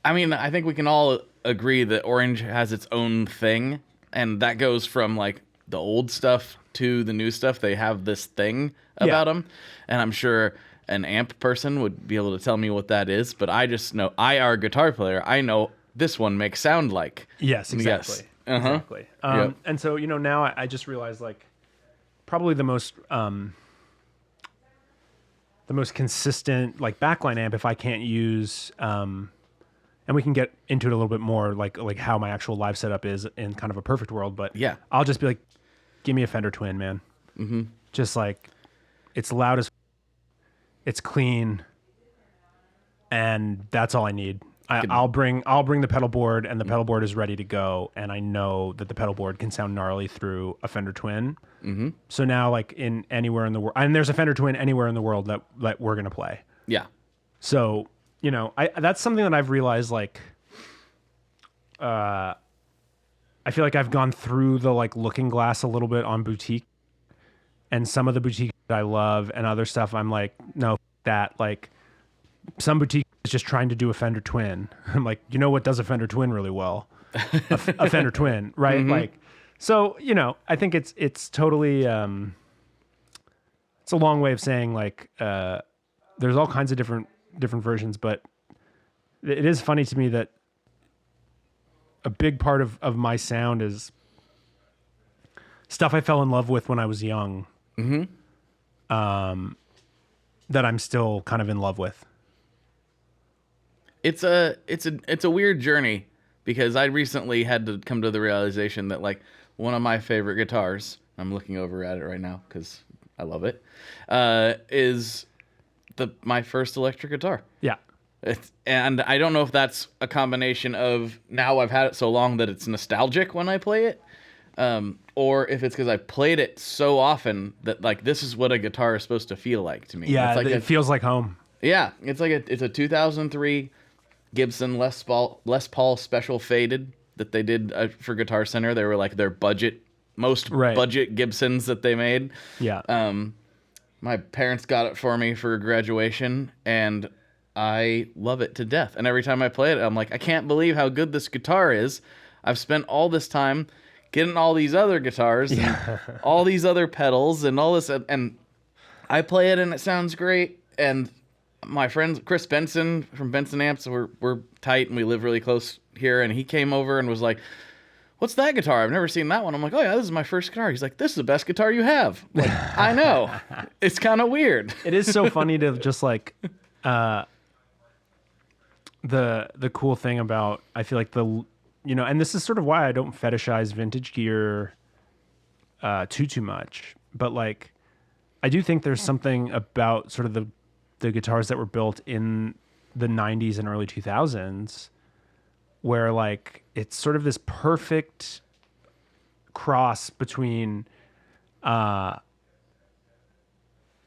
I mean, I think we can all agree that orange has its own thing, and that goes from like the old stuff to the new stuff. They have this thing about them, and I'm sure an amp person would be able to tell me what that is, but I just know IR guitar player. I know this one makes sound like. Yes, exactly. Yes. Uh-huh. Exactly. And so, now I just realized like probably the most consistent like backline amp, if I can't use, and we can get into it a little bit more, like how my actual live setup is in kind of a perfect world, but yeah, I'll just be like, give me a Fender Twin, man. Mm-hmm. Just like, it's loud as it's clean, and that's all I need. I'll bring the pedal board, and the pedal board is ready to go, and I know that the pedal board can sound gnarly through a Fender Twin. Mm-hmm. So now, like in anywhere in the world, and there's a Fender Twin anywhere in the world that we're gonna play. Yeah. So that's something that I've realized. Like, I feel like I've gone through the like looking glass a little bit on boutique, and some of the boutique that I love, and other stuff I'm like, no, that like some boutique is just trying to do a Fender Twin. I'm like, what does a Fender Twin really well? a Fender Twin, right? Mm-hmm. Like, so I think it's totally it's a long way of saying like there's all kinds of different versions, but it is funny to me that a big part of my sound is stuff I fell in love with when I was young. Mm-hmm. That I'm still kind of in love with. It's a weird journey, because I recently had to come to the realization that like one of my favorite guitars, I'm looking over at it right now because I love it, is my first electric guitar. Yeah. And I don't know if that's a combination of now I've had it so long that it's nostalgic when I play it, or if it's because I played it so often that like this is what a guitar is supposed to feel like to me. Yeah, it's like it feels like home. Yeah, it's a 2003 Gibson Les Paul Special Faded that they did for Guitar Center. They were like their budget Gibsons that they made. Yeah. My parents got it for me for graduation, and I love it to death. And every time I play it, I'm like, I can't believe how good this guitar is. I've spent all this time getting all these other guitars and all these other pedals and all this, and I play it and it sounds great. And my friend Chris Benson from Benson Amps, we're tight and we live really close here, and he came over and was like, what's that guitar? I've never seen that one. I'm like, oh yeah, this is my first guitar. He's like, this is the best guitar you have. Like, I know. It's kind of weird. It is so funny to just like the cool thing about, I feel like and this is sort of why I don't fetishize vintage gear too much, but like I do think there's something about sort of the guitars that were built in the 90s and early 2000s where like it's sort of this perfect cross between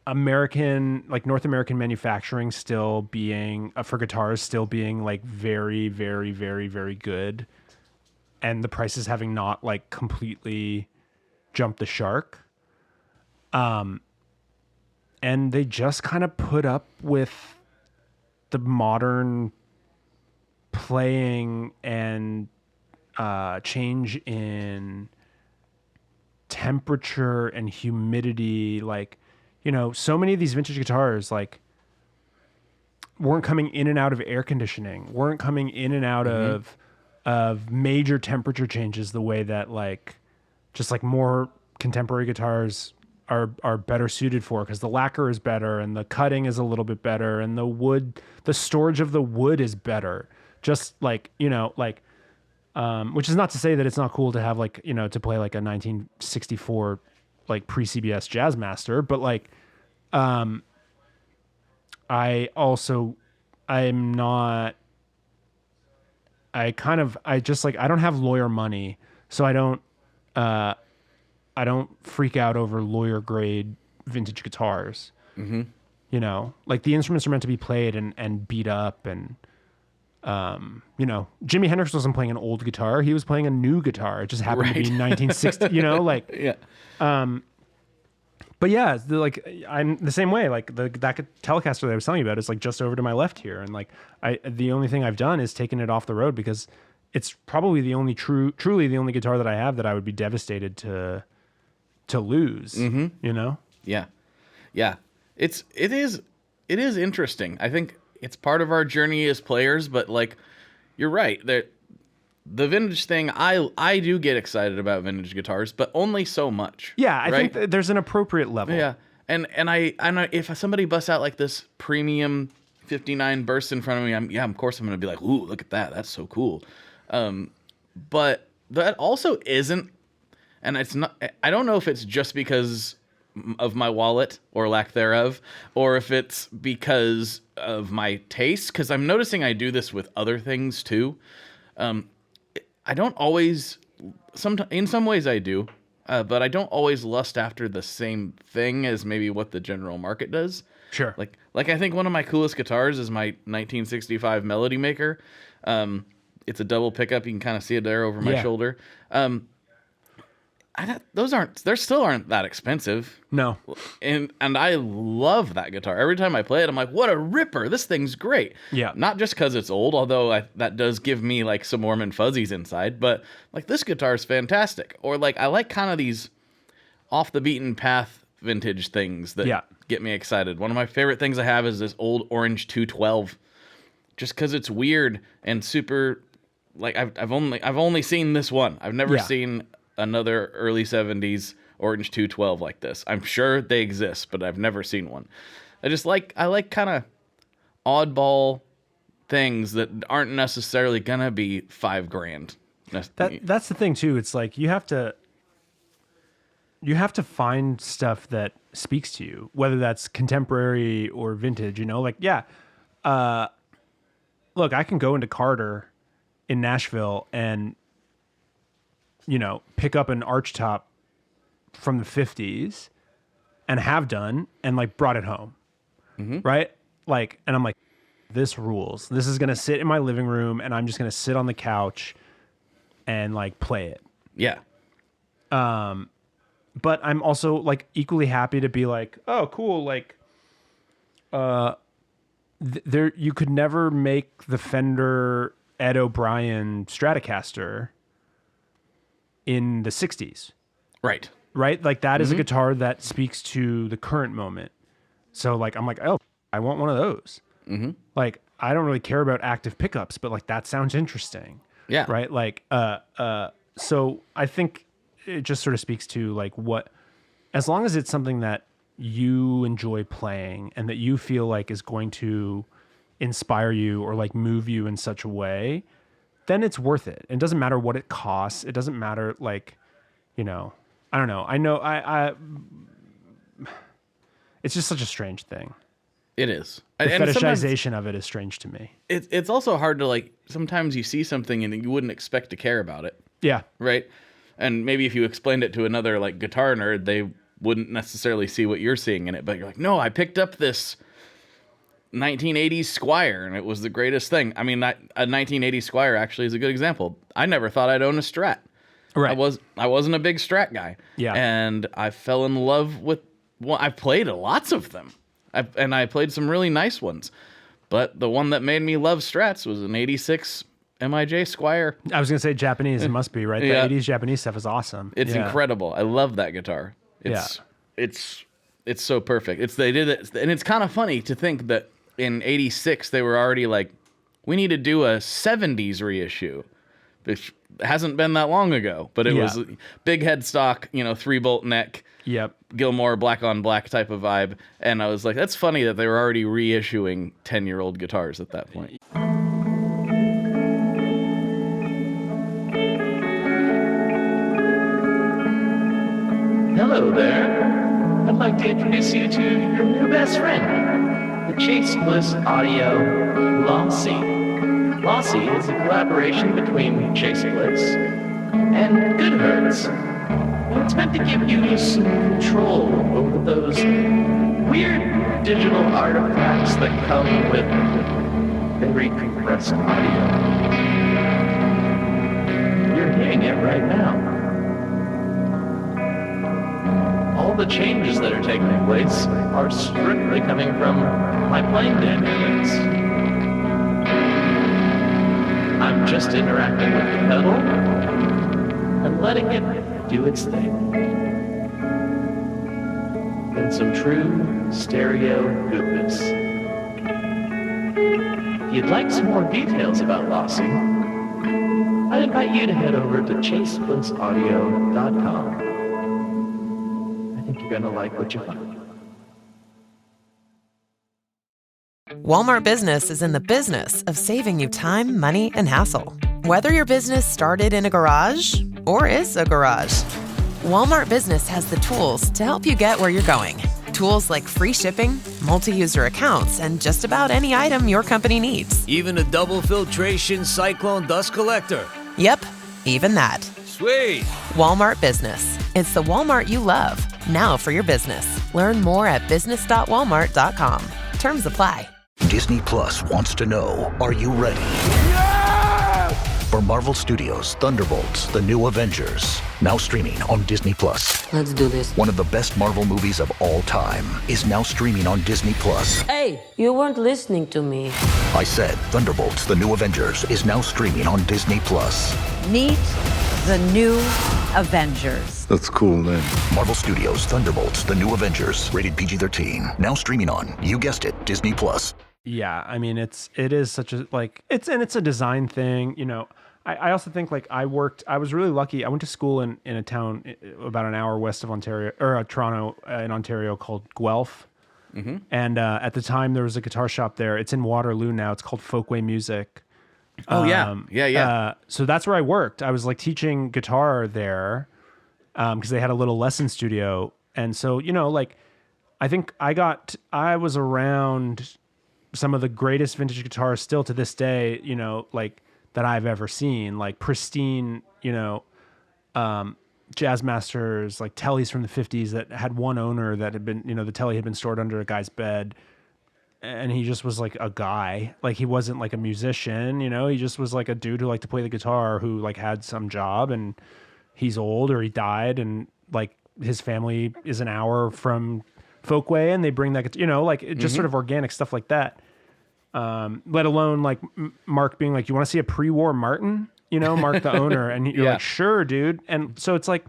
American, like North American manufacturing still being for guitars still being like very, very, very, very good, and the prices having not like completely jumped the shark. And they just kind of put up with the modern playing and change in temperature and humidity. Like, so many of these vintage guitars like weren't coming in and out of air conditioning, weren't coming in and out of major temperature changes the way that like just like more contemporary guitars are better suited for, because the lacquer is better and the cutting is a little bit better and the storage of the wood is better. Just like, like Which is not to say that it's not cool to have like, to play like a 1964 like pre-CBS Jazzmaster, but like I'm not, I don't have lawyer money, so I don't freak out over lawyer grade vintage guitars. Mm-hmm. Like the instruments are meant to be played and beat up, and Jimi Hendrix wasn't playing an old guitar; he was playing a new guitar. It just happened to be 1960. Yeah. But yeah, I'm the same way. Like that Telecaster that I was telling you about is like just over to my left here, and like the only thing I've done is taken it off the road because it's probably the only truly the only guitar that I have that I would be devastated to lose. Mm-hmm. Yeah. It is interesting. I think it's part of our journey as players, but like you're right. The vintage thing, I do get excited about vintage guitars, but only so much. Yeah, I think there's an appropriate level. Yeah, and I if somebody busts out like this premium 59 burst in front of me, of course I'm gonna be like, ooh, look at that, that's so cool. But that also isn't, and it's not. I don't know if it's just because of my wallet or lack thereof, or if it's because of my taste. Because I'm noticing I do this with other things too. I don't always, in some ways I do, but I don't always lust after the same thing as maybe what the general market does. Sure. Like I think one of my coolest guitars is my 1965 Melody Maker. It's a double pickup. You can kind of see it there over my shoulder. They still aren't that expensive. No. And I love that guitar. Every time I play it, I'm like, what a ripper. This thing's great. Yeah. Not just because it's old, although that does give me like some warm and fuzzies inside, but like this guitar is fantastic. Or like, I like kind of these off the beaten path vintage things that get me excited. One of my favorite things I have is this old orange 212, just because it's weird and super, like I've only seen this one. I've never seen another early 70s orange 212 like this. I'm sure they exist, but I've never seen one. I like kind of oddball things that aren't necessarily gonna be $5,000. That's the thing too. It's like you have to find stuff that speaks to you, whether that's contemporary or vintage. Look, I can go into Carter in Nashville and pick up an archtop from the 50s and have done and like brought it home. Mm-hmm. Right? Like, and I'm like, this rules. This is going to sit in my living room and I'm just going to sit on the couch and like play it. Yeah. But I'm also like equally happy to be like, oh, cool. Like, there, you could never make the Fender Ed O'Brien Stratocaster in the 60s. Right. Like that is a guitar that speaks to the current moment. So like, I'm like, oh, I want one of those. Mm-hmm. Like, I don't really care about active pickups, but like that sounds interesting. Yeah. Right. Like, so I think it just sort of speaks to like as long as it's something that you enjoy playing and that you feel like is going to inspire you or like move you in such a way, then it's worth it. It doesn't matter what it costs. It doesn't matter, like, I don't know. I it's just such a strange thing. It is. The fetishization of it is strange to me. It's also hard to like, sometimes you see something and you wouldn't expect to care about it. Yeah. Right? And maybe if you explained it to another like guitar nerd, they wouldn't necessarily see what you're seeing in it. But you're like, no, I picked up this 1980s Squire and it was the greatest thing. I mean, a 1980s Squire actually is a good example. I never thought I'd own a Strat. Right. I wasn't a big Strat guy. Yeah. And I fell in love with, I've played lots of them. I played some really nice ones. But the one that made me love Strats was an 86 MIJ Squire. I was going to say Japanese. It must be, right? The 80s Japanese stuff is awesome. It's incredible. I love that guitar. It's so perfect. They did it, and it's kind of funny to think that in 86 they were already like, we need to do a 70s reissue, which hasn't been that long ago, but it was big headstock, 3-bolt neck. Yep. Gilmore black on black type of vibe. And I was like, that's funny that they were already reissuing 10-year-old guitars at that point. Hello there. I'd like to introduce you to your new best friend, the Chase Bliss Audio Lossy. Lossy is a collaboration between Chase Bliss and Good Hertz. And it's meant to give you some control over those weird digital artifacts that come with very compressed audio. You're hearing it right now. All the changes that are taking place are strictly coming from my playing dynamics. I'm just interacting with the pedal and letting it do its thing. In some true stereo goodness. If you'd like some more details about Lossy, I'd invite you to head over to chaseblinssaudio.com. I think you're going to like what you find. Walmart Business is in the business of saving you time, money, and hassle. Whether your business started in a garage or is a garage, Walmart Business has the tools to help you get where you're going. Tools like free shipping, multi-user accounts, and just about any item your company needs. Even a double filtration cyclone dust collector. Yep, even that. Sweet. Walmart Business. It's the Walmart you love. Now for your business. Learn more at business.walmart.com. Terms apply. Disney Plus wants to know, are you ready? For Marvel Studios' Thunderbolts, The New Avengers, now streaming on Disney Plus. Let's do this. One of the best Marvel movies of all time is now streaming on Disney Plus. Hey, you weren't listening to me. I said Thunderbolts, The New Avengers is now streaming on Disney Plus. Meet the New Avengers. That's cool name. Marvel Studios' Thunderbolts, The New Avengers, rated PG-13, now streaming on, you guessed it, Disney Plus. Yeah, I mean, it is such a, like, it's a design thing, you know. I also think, like, I was really lucky. I went to school in a town about an hour west of Ontario, or Toronto in Ontario, called Guelph. Mm-hmm. And at the time, there was a guitar shop there. It's in Waterloo now. It's called Folkway Music. Oh, yeah. So that's where I worked. I was, like, teaching guitar there because they had a little lesson studio. And so, you know, like, I think I was around some of the greatest vintage guitars still to this day, you know, like, that I've ever seen, like pristine, you know, jazz masters, like Tellys from the 50s that had one owner that had been, you know, the Telly had been stored under a guy's bed. And he just was like a guy, like he wasn't like a musician, you know, he just was like a dude who liked to play the guitar, who like had some job, and he's old or he died, and like his family is an hour from Folkway and they bring that, you know, like just sort of organic stuff like that. Let alone like Mark being like, you want to see a pre-war Martin, you know, Mark the owner, and you're like, sure, dude. And so it's like,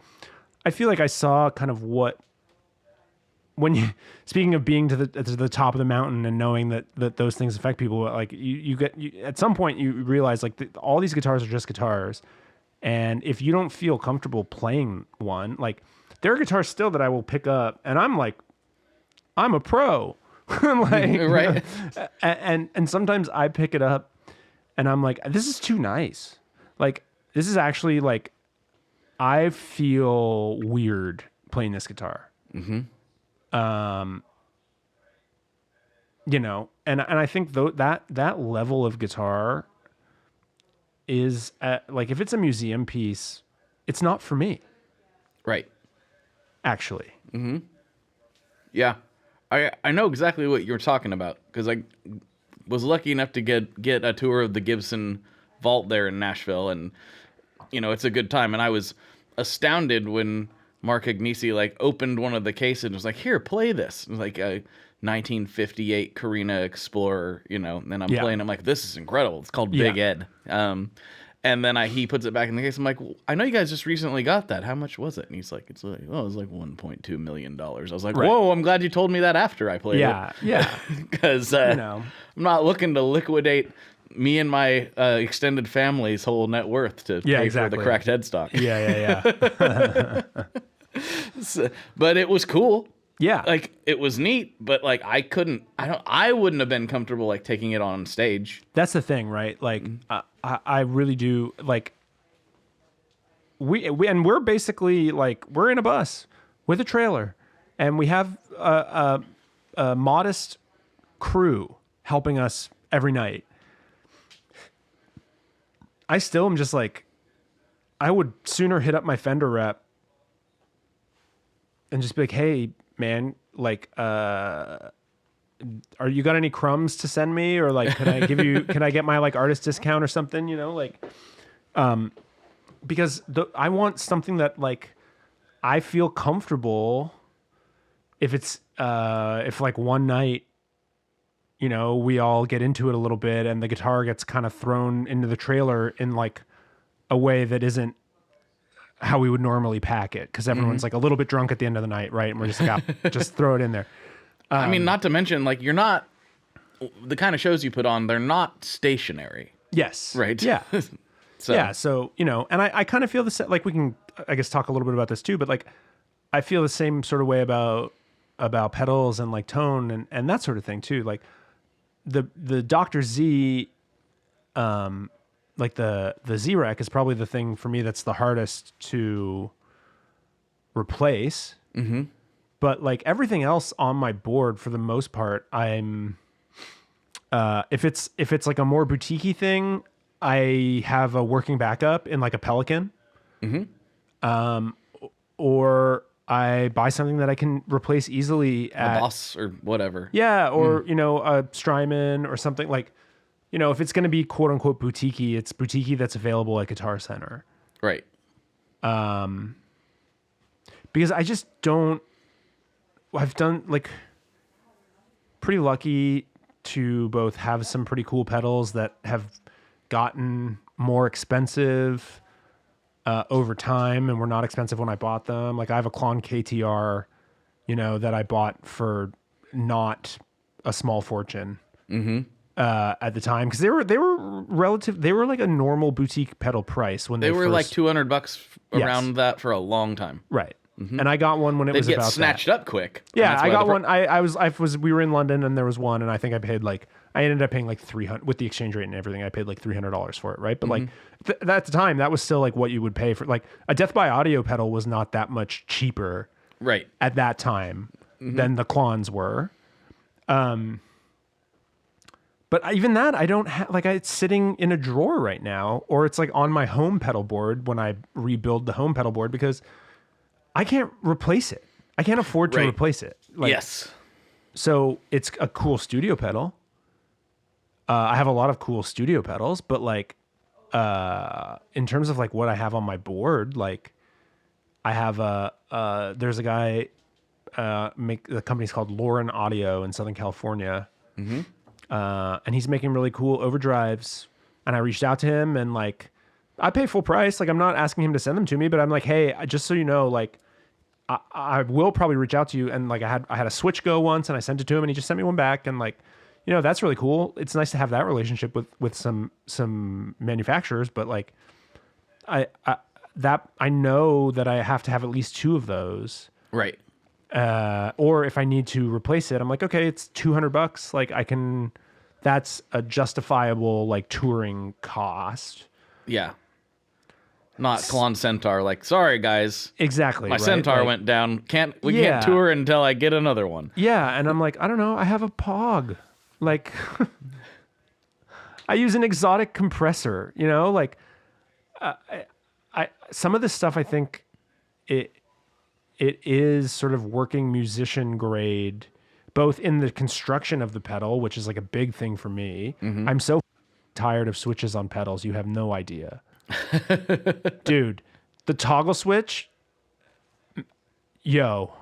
I feel like I saw kind of what, when you, speaking of being to the top of the mountain and knowing that those things affect people, like you at some point you realize like all these guitars are just guitars. And if you don't feel comfortable playing one, like there are guitars still that I will pick up and I'm like, I'm a pro. Like, right. And sometimes I pick it up and I'm like, this is too nice. Like, this is actually like, I feel weird playing this guitar. Mm-hmm. You know, and I think that level of guitar is like, if it's a museum piece, it's not for me. Right. Actually. Mm-hmm. Yeah. I know exactly what you're talking about because I was lucky enough to get a tour of the Gibson vault there in Nashville, and you know, it's a good time. And I was astounded when Mark Agnesi like opened one of the cases and was like, "Here, play this." It was like a 1958 Carina Explorer, you know. And I'm playing. I'm like, "This is incredible." It's called Big Ed. And then he puts it back in the case. I'm like, well, I know you guys just recently got that. How much was it? And he's like, it was like $1.2 million. I was like, whoa, I'm glad you told me that after I played it. Yeah. Because you know, I'm not looking to liquidate me and my extended family's whole net worth to pay for the cracked headstock. Yeah. But it was cool. Yeah. Like, it was neat, but like I wouldn't have been comfortable like taking it on stage. That's the thing, right? Like, I really do, like, we're basically like, we're in a bus. with a trailer, and we have a modest crew helping us every night, I still am just like, I would sooner hit up my Fender rep and just be like, hey, man, like, are you got any crumbs to send me? Or like, can I get my like artist discount or something, you know, like, because I want something that like, I feel comfortable if it's, if like one night, you know, we all get into it a little bit and the guitar gets kind of thrown into the trailer in like a way that isn't how we would normally pack it. Cause everyone's like a little bit drunk at the end of the night. Right. And we're just like, just throw it in there. I mean, not to mention, like, you're not, the kind of shows you put on, they're not stationary. Yes. Right? Yeah. So. Yeah. So, you know, and I kind of feel the same, like we can, I guess, talk a little bit about this too, but like, I feel the same sort of way about pedals and like tone and that sort of thing too. Like the Dr. Z, like the Z-Rec is probably the thing for me that's the hardest to replace. Mm-hmm. But like everything else on my board, for the most part, I'm if it's like a more boutiquey thing, I have a working backup in like a Pelican, or I buy something that I can replace easily at a Boss or whatever. Yeah, or you know, a Strymon or something like, you know, if it's going to be quote unquote boutiquey, it's boutiquey that's available at Guitar Center, right? Because I just don't. I've done like pretty lucky to both have some pretty cool pedals that have gotten more expensive over time and were not expensive when I bought them. Like I have a Klon KTR, you know, that I bought for not a small fortune at the time, because they were like a normal boutique pedal price when they were first, like $200 around that for a long time. Right. And I got one when it was about snatched up quick. Yeah, I got one. We were in London and there was one, and I think I ended up paying like $300 with the exchange rate and everything. I paid like $300 for it, right? But like at the time, that was still like what you would pay for. Like a Death by Audio pedal was not that much cheaper, right, at that time than the Klons were. But even that, I don't have, like, it's sitting in a drawer right now, or it's like on my home pedal board when I rebuild the home pedal board, because I can't replace it. I can't afford to replace it. Like, yes. So it's a cool studio pedal. I have a lot of cool studio pedals, but like, in terms of like what I have on my board, like I have there's a guy, the company's called Lauren Audio in Southern California. And he's making really cool overdrives. And I reached out to him and like, I pay full price. Like I'm not asking him to send them to me, but I'm like, hey, just so you know, like I will probably reach out to you. And like I had a Switch Go once and I sent it to him and he just sent me one back. And like, you know, that's really cool. It's nice to have that relationship with some manufacturers, but like I know that I have to have at least two of those. Right. Or if I need to replace it, I'm like, okay, it's $200. Like that's a justifiable like touring cost. Yeah. Not Klon Centaur. Like, sorry guys. Exactly. My Centaur went down. Can't tour until I get another one. Yeah. And I'm like, I don't know. I have a Pog. Like I use an exotic compressor, you know, like I some of this stuff, I think it is sort of working musician grade, both in the construction of the pedal, which is like a big thing for me. I'm so tired of switches on pedals. You have no idea. Dude, the toggle switch, yo.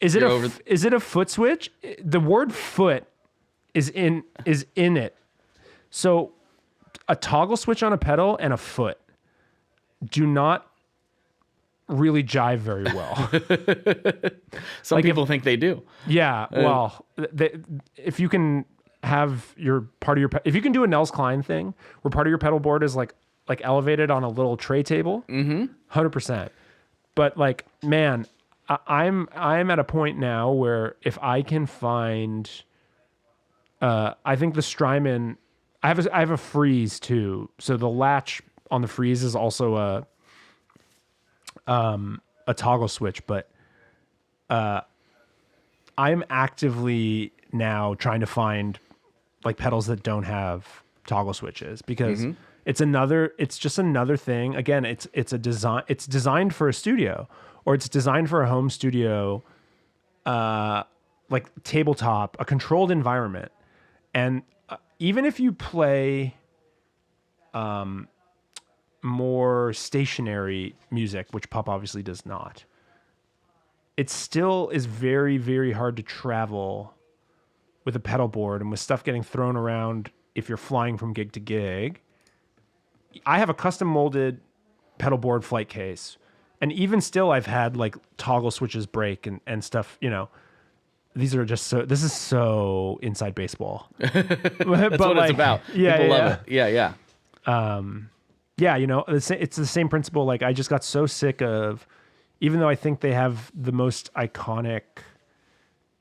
Is it a foot switch? The word foot is in it. So a toggle switch on a pedal and a foot do not really jive very well. Some people think they do. Yeah, well, if you can have your part of your if you can do a Nels Klein thing where part of your pedal board is like elevated on a little tray table, 100%. But like, man, I'm at a point now where if I can find, I think the Strymon, I have a freeze too. So the latch on the freeze is also a a toggle switch, but I'm actively now trying to find like pedals that don't have toggle switches because it's just another thing. Again, it's designed for a studio, or it's designed for a home studio, like tabletop, a controlled environment. And even if you play more stationary music, which PUP obviously does not, it still is very, very hard to travel with a pedal board and with stuff getting thrown around if you're flying from gig to gig. I have a custom molded pedal board flight case, and even still I've had like toggle switches break and stuff, you know. These are just this is so inside baseball. That's what it's about. Yeah, People love it. Yeah. Yeah, you know, it's the same principle. Like, I just got so sick of, even though I think they have the most iconic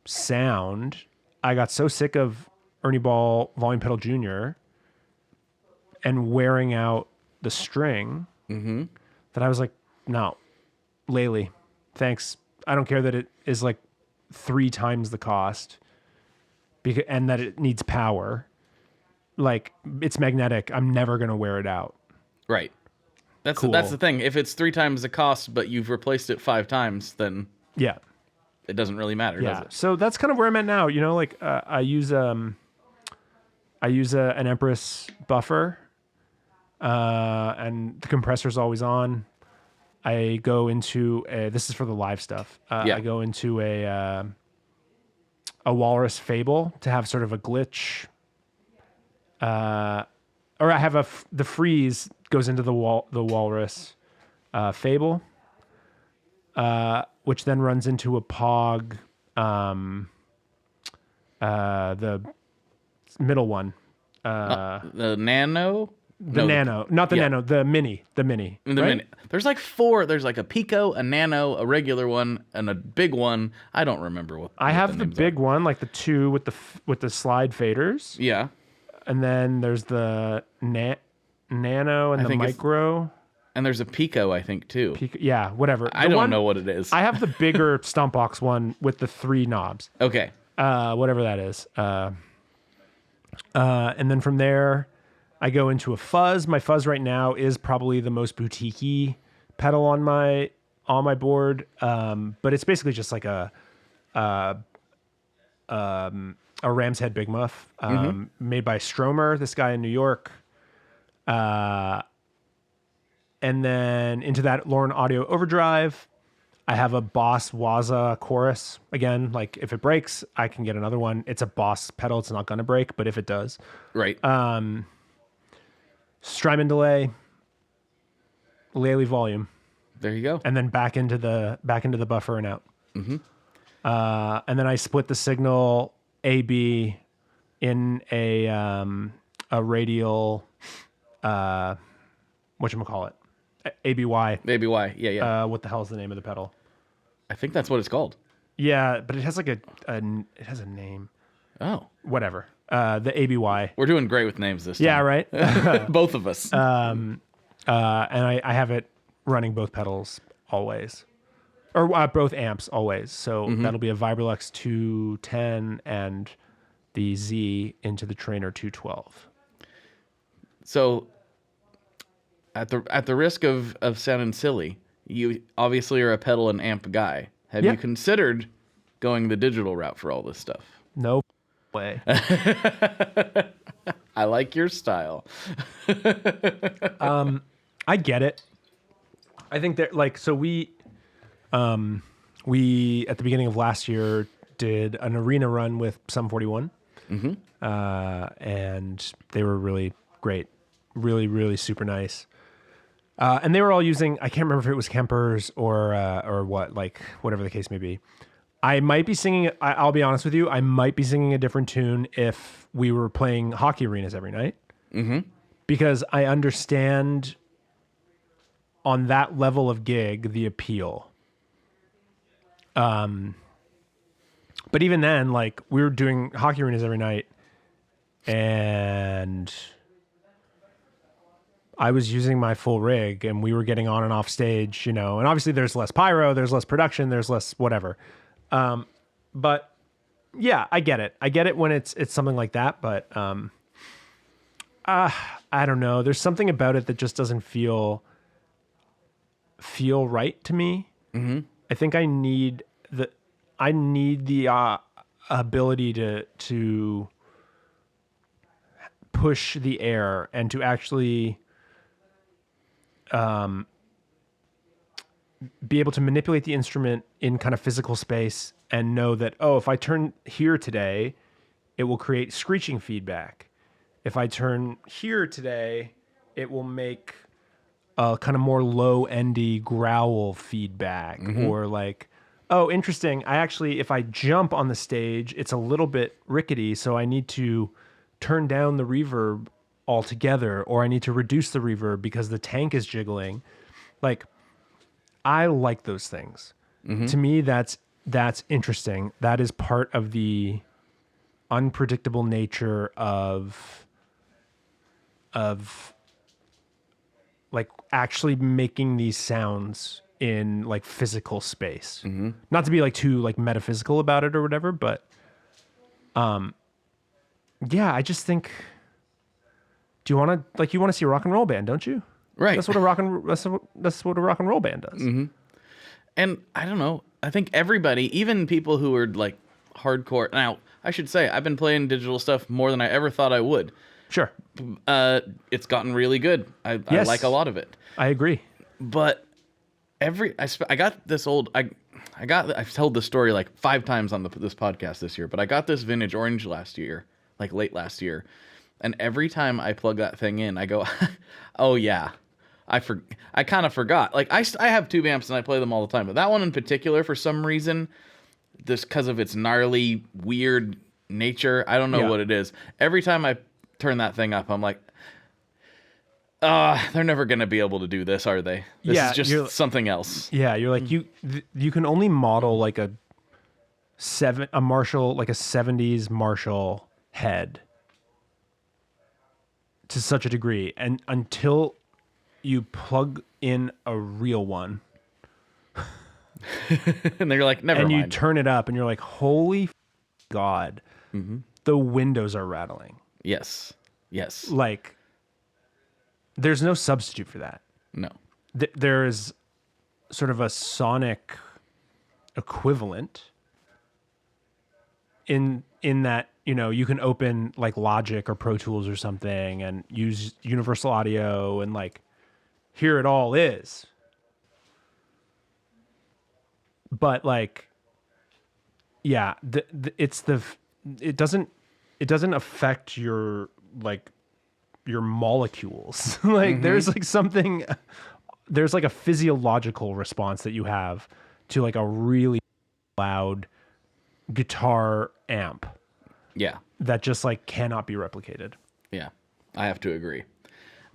sound, I got so sick of Ernie Ball Volume Pedal Jr. and wearing out the string that I was like, no, Laley, thanks. I don't care that it is like 3 times the cost and that it needs power. Like, it's magnetic. I'm never going to wear it out. Right. That's Cool. that's the thing. If it's 3 times the cost, but you've replaced it 5 times, then it doesn't really matter, does it? So that's kind of where I'm at now. You know, like I use an Empress buffer, and the compressor's always on. I go into this is for the live stuff. I go into a Walrus Fable to have sort of a glitch. Or I have the freeze goes into the Walrus Fable, which then runs into a Pog, the middle one. The Nano? Nano. Not the Nano, the Mini. The Mini. Mini. There's like 4. There's like a Pico, a Nano, a regular one, and a big one. I don't remember what I have the big one, like the 2 with the slide faders. Yeah. And then there's the Nano and the Micro. And there's a Pico, I think, too. Yeah, whatever. I don't know what it is. I have the bigger Stomp Box one with the 3 knobs. Okay. Whatever that is. And then from there, I go into a fuzz. My fuzz right now is probably the most boutique-y pedal on my board. But it's basically just like a Ram's Head Big Muff, made by Stromer, this guy in New York. And then into that Lauren Audio Overdrive, I have a Boss Waza chorus. Again, like if it breaks, I can get another one. It's a Boss pedal. It's not going to break, but if it does. Right. Strymon delay, Laley volume. There you go. And then back into the buffer and out. And then I split the signal AB in a radial, whatchamacallit? ABY. ABY, yeah. What the hell is the name of the pedal? I think that's what it's called. Yeah, but it has like it has a name. Oh. Whatever. The ABY. We're doing great with names this time. Yeah, right? Both of us. And I have it running both pedals always. Or both amps always. So that'll be a Vibrolux 210 and the Z into the Trainer 212. So at the risk of sounding silly, you obviously are a pedal and amp guy. Have you considered going the digital route for all this stuff? No way. I like your style. I get it. I think that we at the beginning of last year did an arena run with Sum 41. And they were really great. Really, really super nice. And they were all using, I can't remember if it was Kempers or what, like whatever the case may be. I might be singing, I'll be honest with you, I might be singing a different tune if we were playing hockey arenas every night. Because I understand on that level of gig, the appeal. But even then, like we were doing hockey arenas every night and I was using my full rig and we were getting on and off stage, and obviously there's less pyro, there's less production, there's less whatever. But yeah, I get it. I get it when it's something like that, but I don't know. There's something about it that just doesn't feel right to me. Mm-hmm. I think I need the ability to push the air and to actually be able to manipulate the instrument in kind of physical space and know that, if I turn here today, it will create screeching feedback. If I turn here today, it will make a kind of more low-endy growl feedback. Or like, oh, interesting. If I jump on the stage, it's a little bit rickety, so I need to turn down the reverb altogether, or I need to reduce the reverb because the tank is jiggling. Like, I like those things. To me, that's interesting. That is part of the unpredictable nature of like actually making these sounds in like physical space. Not to be like too like metaphysical about it or whatever, but yeah, I just think, you want to see a rock and roll band, don't you? Right. That's what a rock and roll band does. And I don't know. I think everybody, even people who are like hardcore. Now, I should say I've been playing digital stuff more than I ever thought I would. Sure. It's gotten really good. I like a lot of it. I agree. But I got this old. I've told this story like 5 times on this podcast this year. But I got this vintage orange last year, like late last year, and every time I plug that thing in, I go, "Oh yeah." I kind of forgot. Like I have tube amps and I play them all the time, but that one in particular, for some reason, just because of its gnarly, weird nature, I don't know what it is. Every time I turn that thing up, I'm like, they're never gonna be able to do this, are they? This is just something else. Yeah, you're like you can only model like a Marshall, like a 70s Marshall head to such a degree, and until you plug in a real one and they're like, never mind. And you turn it up and you're like, holy God, the windows are rattling. Yes. Like, there's no substitute for that. No. There is sort of a sonic equivalent in that, you can open like Logic or Pro Tools or something and use Universal Audio and like, here it all is. But like, yeah, it doesn't affect your like your molecules. Like there's like there's like a physiological response that you have to like a really loud guitar amp. Yeah. That just like cannot be replicated. Yeah, I have to agree.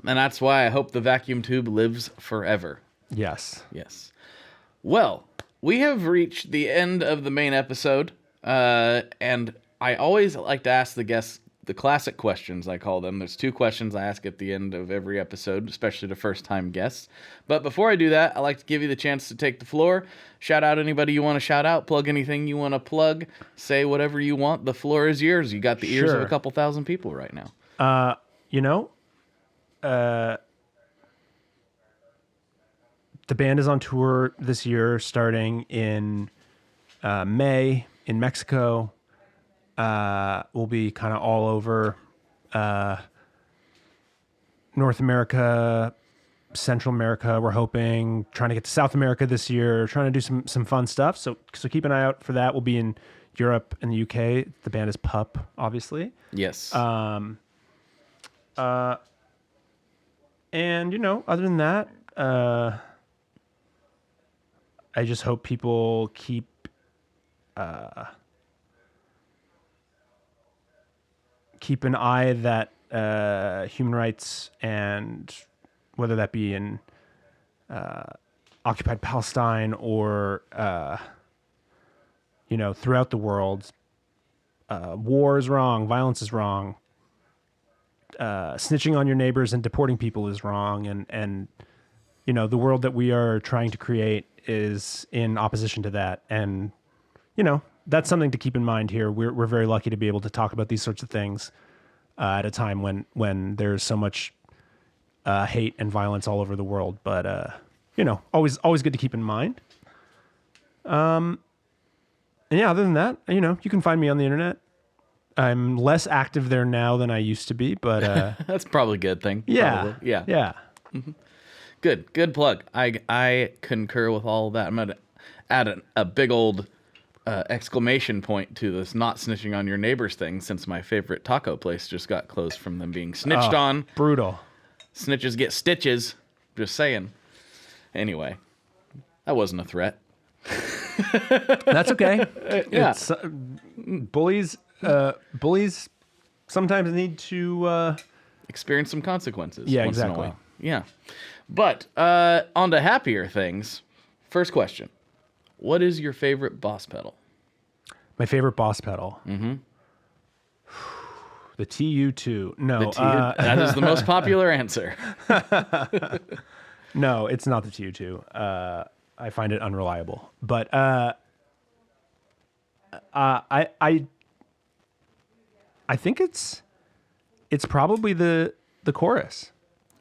And that's why I hope the vacuum tube lives forever. Yes. Well, we have reached the end of the main episode, and I always like to ask the guests the classic questions, I call them. There's 2 questions I ask at the end of every episode, especially to first-time guests. But before I do that, I like to give you the chance to take the floor, shout out anybody you want to shout out, plug anything you want to plug, say whatever you want. The floor is yours. You got the ears of a couple thousand people right now. The band is on tour this year, starting in May in Mexico. We'll be kind of all over North America, Central America. We're hoping, trying to get to South America this year, trying to do some fun stuff. So keep an eye out for that. We'll be in Europe and the UK. The band is PUP, obviously. Yes. And other than that, I just hope people keep an eye that human rights, and whether that be in occupied Palestine or throughout the world, war is wrong, violence is wrong. snitching on your neighbors and deporting people is wrong, and you know, the world that we are trying to create is in opposition to that, and you know, that's something to keep in mind here. We're very lucky to be able to talk about these sorts of things at a time when there's so much hate and violence all over the world, but you know, always good to keep in mind. And yeah, other than that, you know, you can find me on the internet. I'm less active there now than I used to be, but that's probably a good thing. Yeah, probably. Yeah. Mm-hmm. Good plug. I concur with all of that. I'm gonna add a big old exclamation point to this not snitching on your neighbors thing, since my favorite taco place just got closed from them being snitched on. Brutal. Snitches get stitches. Just saying. Anyway, that wasn't a threat. That's okay. Yeah. It's, bullies sometimes need to experience some consequences. Yeah, once exactly. In a while. Yeah. But on to happier things. First question. What is your favorite boss pedal? My favorite boss pedal? Mm-hmm. The TU2. No. That is the most popular answer. No, it's not the TU2. I find it unreliable. But I think it's probably the chorus.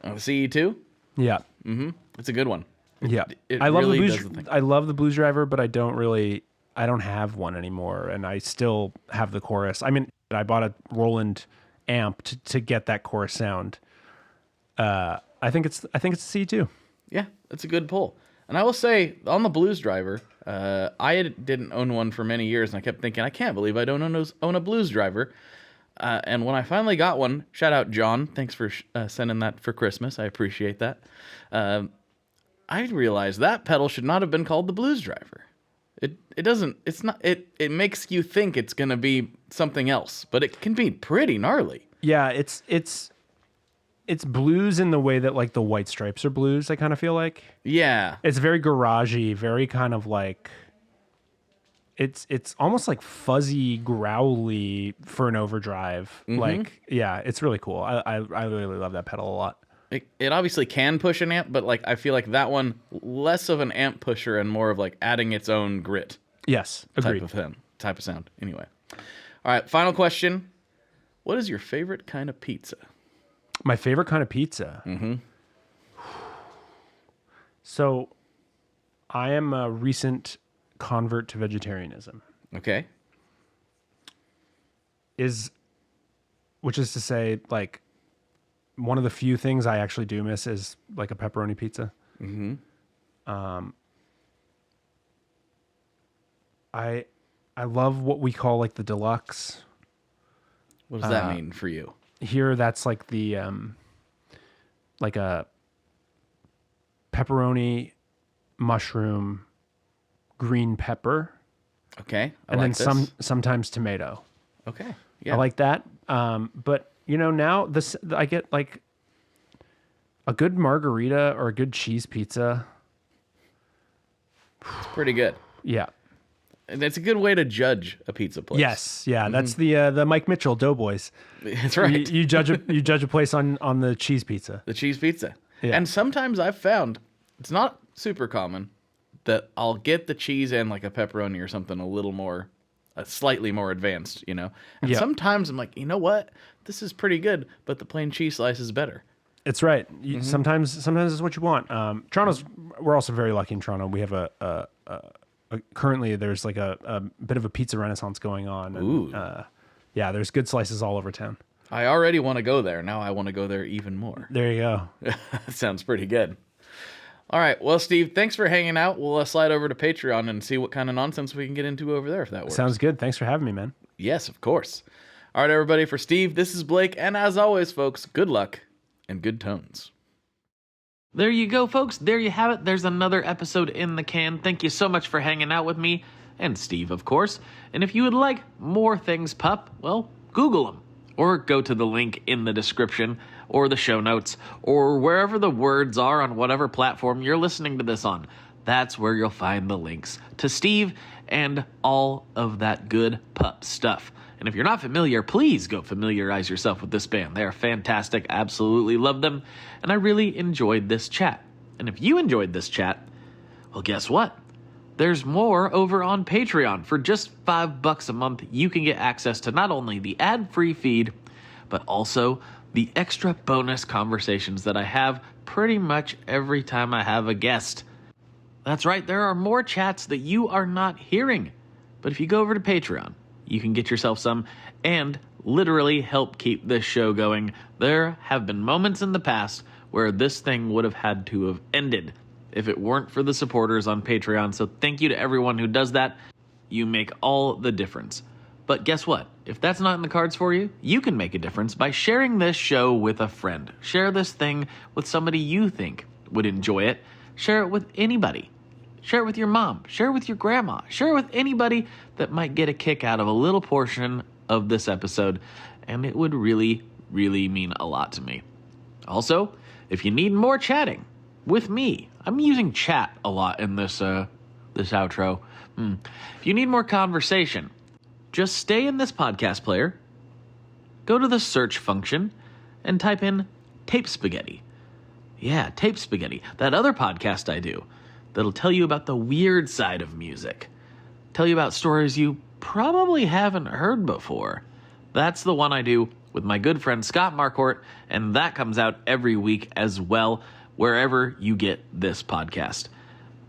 Oh, the CE2? Yeah. Mm-hmm. It's a good one. Yeah. I love the blues. I love the blues driver, but I don't have one anymore, and I still have the chorus. I mean, I bought a Roland amp to get that chorus sound. I think it's C2. Yeah, that's a good pull. And I will say, on the blues driver, I didn't own one for many years, and I kept thinking, I can't believe I don't own a blues driver. And when I finally got one, shout out John, thanks for sending that for Christmas. I appreciate that. I realized that pedal should not have been called the blues driver. It makes you think it's going to be something else, but it can be pretty gnarly. Yeah, it's blues in the way that like the White Stripes are blues, I kind of feel like. Yeah. It's very garagey, very kind of like it's almost like fuzzy, growly for an overdrive. Mm-hmm. Like, yeah, it's really cool. I really love that pedal a lot. It obviously can push an amp, but like I feel like that one less of an amp pusher and more of like adding its own grit. Yes, agreed. Type of sound. Anyway. All right, final question. What is your favorite kind of pizza? My favorite kind of pizza? Mm-hmm. So, I am a recent convert to vegetarianism. Okay. Which is to say, like, one of the few things I actually do miss is like a pepperoni pizza. Mm-hmm. I love what we call like the deluxe. What does that mean for you? Here, that's like the like a pepperoni, mushroom, green pepper. Okay, and then sometimes tomato. Okay, yeah, I like that. But you know, now I get like a good margarita or a good cheese pizza. It's pretty good. Yeah. And that's a good way to judge a pizza place. Yes, yeah, that's the Mike Mitchell Doughboys. That's right. You judge a place on the cheese pizza. The cheese pizza. Yeah. And sometimes I've found it's not super common that I'll get the cheese and like a pepperoni or something slightly more advanced, you know. And sometimes I'm like, you know what, this is pretty good, but the plain cheese slice is better. It's right. Sometimes it's what you want. We're also very lucky in Toronto. We have currently there's like a bit of a pizza renaissance going on. And, ooh. Yeah, there's good slices all over town. I already want to go there. Now I want to go there even more. There you go. That sounds pretty good. All right. Well, Steve, thanks for hanging out. We'll slide over to Patreon and see what kind of nonsense we can get into over there if that works. Sounds good. Thanks for having me, man. Yes, of course. All right, everybody. For Steve, this is Blake. And as always, folks, good luck and good tones. There you go, folks. There you have it. There's another episode in the can. Thank you so much for hanging out with me and Steve, of course. And if you would like more things PUP, well, Google them. Or go to the link in the description or the show notes or wherever the words are on whatever platform you're listening to this on. That's where you'll find the links to Steve and all of that good PUP stuff. And if you're not familiar, please go familiarize yourself with this band. They are fantastic. I absolutely love them. And I really enjoyed this chat. And if you enjoyed this chat, well, guess what? There's more over on Patreon. For just $5 a month, you can get access to not only the ad-free feed, but also the extra bonus conversations that I have pretty much every time I have a guest. That's right, there are more chats that you are not hearing. But if you go over to Patreon, you can get yourself some and literally help keep this show going. There have been moments in the past where this thing would have had to have ended if it weren't for the supporters on Patreon. So thank you to everyone who does that. You make all the difference. But guess what? If that's not in the cards for you, you can make a difference by sharing this show with a friend. Share this thing with somebody you think would enjoy it. Share it with anybody. Share it with your mom. Share it with your grandma. Share it with anybody that might get a kick out of a little portion of this episode. And it would really, really mean a lot to me. Also, if you need more chatting with me, I'm using chat a lot in this outro. If you need more conversation, just stay in this podcast player, go to the search function, and type in Tape Spaghetti. Yeah, Tape Spaghetti, that other podcast I do that'll tell you about the weird side of music. Tell you about stories you probably haven't heard before. That's the one I do with my good friend Scott Marquardt, and that comes out every week as well, wherever you get this podcast.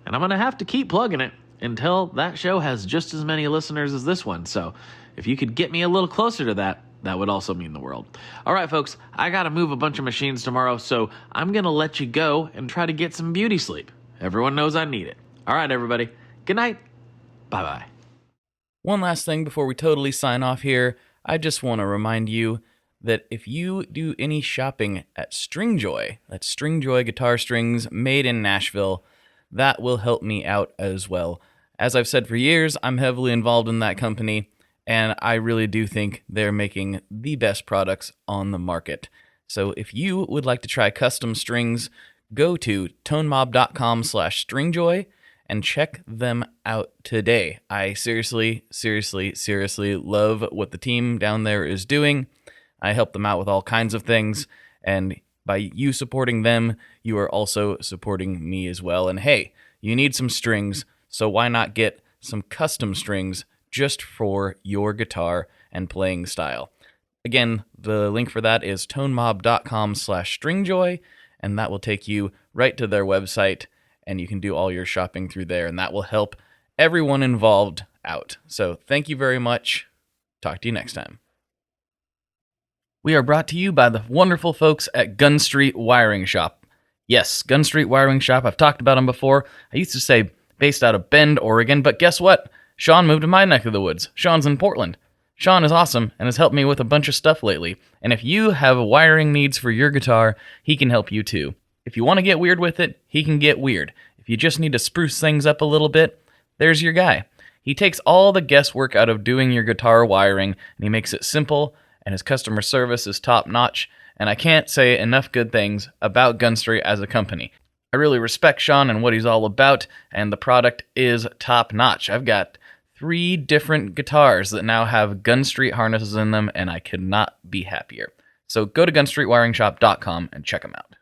And I'm going to have to keep plugging it until that show has just as many listeners as this one. So if you could get me a little closer to that, that would also mean the world. All right, folks, I got to move a bunch of machines tomorrow, so I'm going to let you go and try to get some beauty sleep. Everyone knows I need it. All right, everybody. Good night. Bye-bye. One last thing before we totally sign off here. I just want to remind you that if you do any shopping at Stringjoy, that's Stringjoy guitar strings made in Nashville, that will help me out as well. As I've said for years, I'm heavily involved in that company, and I really do think they're making the best products on the market. So if you would like to try custom strings, go to tonemob.com/stringjoy and check them out today. I seriously love what the team down there is doing. I help them out with all kinds of things, and by you supporting them, you are also supporting me as well. And hey, you need some strings, so why not get some custom strings just for your guitar and playing style? Again, the link for that is tonemob.com/stringjoy, and that will take you right to their website, and you can do all your shopping through there, and that will help everyone involved out. So thank you very much. Talk to you next time. We are brought to you by the wonderful folks at Gun Street Wiring Shop. Yes, Gun Street Wiring Shop. I've talked about them before. I used to say based out of Bend, Oregon, but guess what? Sean moved to my neck of the woods. Sean's in Portland. Sean is awesome and has helped me with a bunch of stuff lately. And if you have wiring needs for your guitar, he can help you too. If you want to get weird with it, he can get weird. If you just need to spruce things up a little bit, there's your guy. He takes all the guesswork out of doing your guitar wiring, and he makes it simple, and his customer service is top-notch, and I can't say enough good things about Gun Street as a company. I really respect Sean and what he's all about, and the product is top-notch. I've got 3 different guitars that now have Gun Street harnesses in them, and I could not be happier. So go to gunstreetwiringshop.com and check them out.